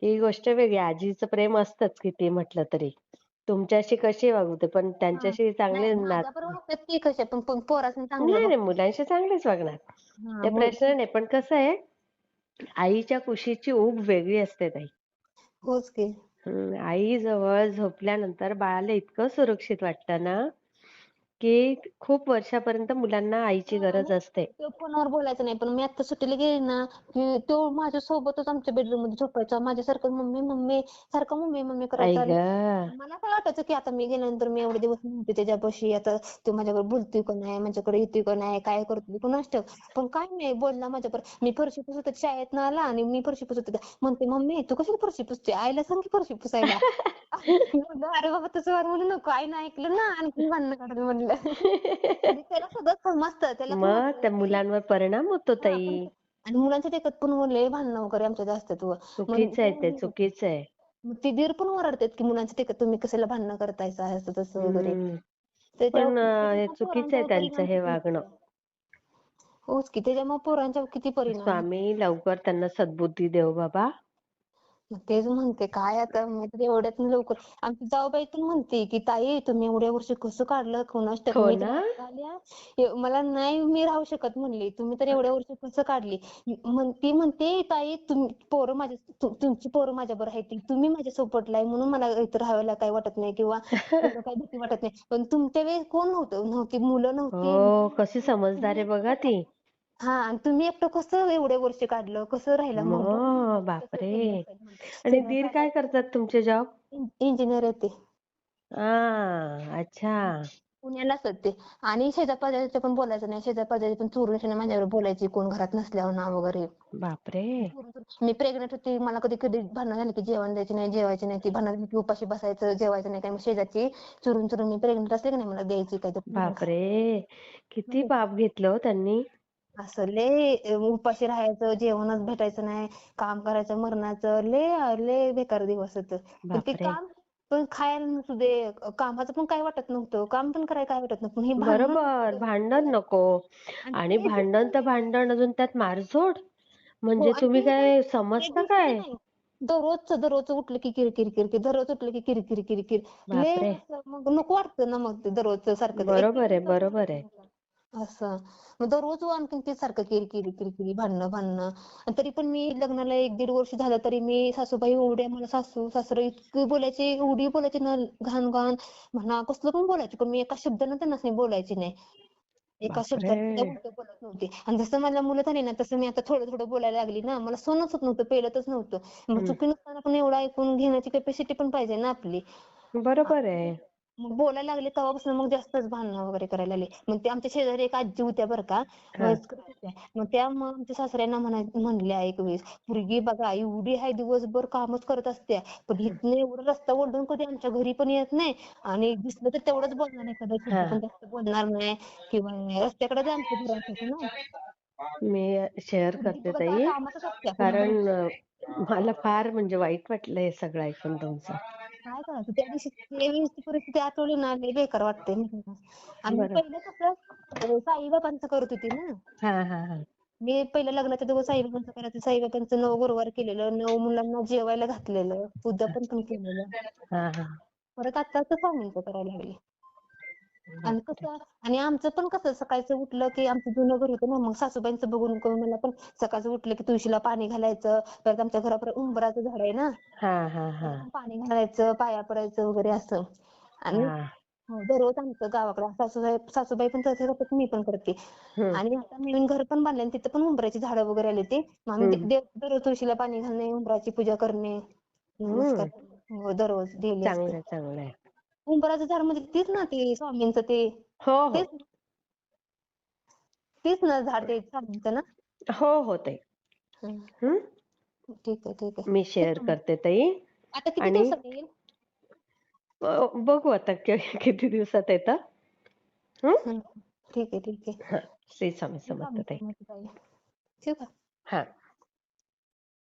ही गोष्ट वेगळी. आजीचं प्रेम असतंच किती म्हटलं तरी. तुमच्याशी कशी वागू दे, पण हां. त्यांच्याशी चांगले नाही माझ्याबरोबर वागतात की कशा पण पोरासनी चांगलं नाही नाही, बघतात. मुलांशी चांगलेच वागणार. हां ते मग प्रश्न नाही, पण कसं आहे, आईच्या कुशीची ऊब वेगळी असते ताई. होच की. आई जवळ झोपल्यानंतर बाळाला इतकं सुरक्षित वाटतं ना, की खूप वर्षापर्यंत मुलांना आईची हां आणि गरज असते. तो फोनवर बोलायचा नाही, पण मी आता सुट्टीला गेली ना, की तो माझ्या सोबतच आमच्या बेडरूम मध्ये झोपायचा. माझ्यासारखं मम्मी मम्मी सारखं मम्मी मम्मी आई करायचा. आणि गं. मला काय वाटायचं की आता मी गेल्यानंतर मी एवढे दिवस नव्हते त्याच्यापाशी, आता तो माझ्याकडे बोलतोय का नाही, माझ्याकडे येतोय का नाही, काय करतोय कुणास ठाऊक. पण काय नाही बोलला माझ्याबरोबर. मी फरशी पुसत होते शाळेतनं आला आणि मी फरशी पुसत होते. म्हणते मम्मी तू कशाला फरशी पुसते, आईला सांग की फरशी पुसायला. मी म्हणलं अरे बाबा तसं वार म्हणू नको, आईनं ऐकलं ना आणखी भांडणं काढायला म्हणलं. म्हणजे त्याला सगळं समजतं, त्याला मग समजतं त्या की मुलांवर परिणाम होतो हां, पण ताई. आणि मुलांच्या देखत पण लय भांडणं वगैरे आमच्यात असतात व. मग चुकीचं आहे ते, चुकीचं आहे. मग ती दीर पण ओरडतात की मुलांच्या देखत तुम्ही कशाला भांडणं करतायसा असं तसं वगैरे. हम्म. पण हे त्याच्यामुळे चुकीचं आहे पोरांच्यावर त्यांचं परिणाम हे किती वागणं. होतो. होच की त्याच्यामुळे पोरांच्यावर किती परिणाम. स्वामी लवकर त्यांना सद्बुद्धी देव बाबा. मग तेच म्हणते काय आता मी तर एवढ्यात लवकर. आमची जाऊबाई पण म्हणते की ताई तुम्ही एवढ्या वर्ष कसं काढलं कोणास ठाऊक. हो मी तर ना. आता आल्या मला नाही मी राहू शकत म्हणली, तुम्ही तर एवढ्या वर्ष कसं काढली. ती म्हणते ताई तुम्ही पोरं माझ्या तुमची पोरं माझ्याबरोबर आहेत ती, तुम्ही माझ्या सोबतला आहे म्हणून मला इथं राहायला काही वाटत नाही किंवा एवढं काही भीती वाटत नाही. पण तुमच्या वेळेस कोण नव्हती मुलं नव्हती. हो, कशी समजदार तुम्ही आहे एकटं बघा कसं ती. आणि तुम्ही एकटं कसं एवढे वर्ष काढलं, कसं राहिला मग बघ मग म्हणलं कसं केलं बापरे. असेल म्हणते. आणि सगळं दीर काय सांगायचं. करतात तुमचे जॉब? इंजिनियर आहे ते. अच्छा. पुण्यालाच होते आणि शेजापाजारचे पण बोलायचं नाही. शेजापाजारचे पण चोरून माझ्यावर बोलायची कोण घरात नसल्यावर ना वगैरे. बापरे. मी प्रेग्नेंट होती. मला कधी कधी भांडण झाली की जेवण द्यायचे नाही, जेवायचे नाही. ती भांडण झाली की उपाशी बसायचं, जेवायचं नाही. काय मग शेजारची चुरून चुरून मी प्रेग्नेंट असले की नाही मला द्यायची काहीतरी करून बापरे, किती खायला. पाप घेतलं हो त्यांनी. असं लय उपाशी राहायचं, जेवणच भेटायचं नाही, काम करायचं मरणाचं. लय लय बेकार दिवस होतं. पण ते बापरे. काम पण खायला नसू दे, कामाचं पण काय वाटत नव्हतं. काम पण करायला काय वाटत नव्हतं. पण हे भांडण बरोबर, भांडण नको. आणि आणि ते भांडण तर भांडण, अजून त्यात मारझोड. हो म्हणजे आणि तुम्ही ते पण काय एक समजता दिवसाचं काय? नाही. दररोजचं उठलं की किरकिर किरकिर, दररोज उठलं की किरकिर किरकिर. लय बापरे. असं मग नको वाटतं ना मग ते दररोजचं सारखं. एक बरोबर आहे, दिवस नको बरोबर वाटतं आहे. मग. असं मग दररोज आणखीन ते सारखं किरकिरी किरकिरी भांडणं भांडणं. आणि तरी पण मी लग्नाला 1-1.5 वर्ष झालं तरी मी सासूबाई एवढ्या मला सासू सासरे इतकी बोलायचे, एवढी बोलायची ना घाण घाण म्हणा कसलं पण बोलायचे. पण मी एका शब्दानं त्यांना बोलायची नाही. एका बापरे. शब्दात सुद्धा उलटं बोलत नव्हते. आणि जसं मला मुलं झाली ना तसं मी आता थोडं थोडं बोलायला लागली ना. मला सहनच होत नव्हतं, पेलतच नव्हतं. मग हं. चुकी नसताना पण एवढं ऐकून घेण्याची कॅपॅसिटी पण पाहिजे ना आपली. बरोबर आहे. मग बोलायला लागले तेव्हापासून मग जास्तच भांडणं वगैरे करायला लागले. मग ते आमच्या शेजारी एक आजी होत्या बरं का, हां. वयस्कर होत्या. मग त्या मग आमच्या सासऱ्यांना म्हणल्या एक वेळेस, "पोरगी बघा एवढी आहे दिवसभर कामच करत असत्या, पण इथनं एवढा रस्ता ओलांडून कधी आमच्या घरी पण येत नाही आणि दिसलं तर तेवढंच बोलणार एखादा शब्द, हां. पण जास्त बोलणार नाही किंवा रस्त्याकडेच आमचं घर असायचं ना. मी शेअर पोरगी करते बघा ताई. कामातच असत्या पुन्हा कारण मला फार म्हणजे वाईट वाटलं हे सगळं ऐकून तुमचं. काय करायचं त्या दिवशी त्यावेळेसची परिस्थिती आठवली ना लय बेकार वाटतंय माहिती का. आणि मी बरं. पहिलं कसं साईबाबांचं करत होती ना. हां, हां, हां. मी पहिलं लग्नाच्या दिवस साईबाबांचं करायचे. साईबाबांचं 9 गुरुवार केलेलं, 9 मुलांना जेवायला घातलेलं, पूजा पण केलेलं. हां, हां. परत आत्ताच स्वामींचं करायला लागले. आणि बापरे. कसं आणि आमचं पण कसं सकाळचं उठलं की आमचं जुनं घर होतं ना, मग सासूबाईंचं बघून करून मला पण सकाळचं उठलं की तुळशीला पाणी घालायचं. परत आमच्या घरापुढे उंबराचं झाड आहे ना, हां, हां, त्याला हां. पण पाणी घालायचं, पाया पडायचं वगैरे असं. आणि हां. हो, दररोज आमचं गावाकडं सासूबाई सासूबाई पण तसं करतात, मी पण करते. हं. आणि आता नवीन घर पण बांधले आणि तिथं पण उंबराची झाडं वगैरे आली होती. मग आम्ही हं. दररोज तुळशीला पाणी घालणे, उंबराची पूजा करणे, हं. नमस्कार करणे. हो, दररोज डेली असते. चांगलं आहे, चांगलं आहे. उंबराचं झाड म्हणजे तेच ना ते स्वामींचं ते हो, हो. तेच तेच ना झाड ते स्वामींचं ना? हो, हो ताई. हं. हं. ठीक आहे, ठीक आहे. मी तेच शेअर ना मग. करते ताई. आता किती आणि दिवसात येईल? बघू आता किती दिवसात येतं. हं. हं. ठीक आहे, ठीक आहे. हां. श्री स्वामी मी समर्थ स्वामी ताई. समर्थ ताई. ठेवू का? हां.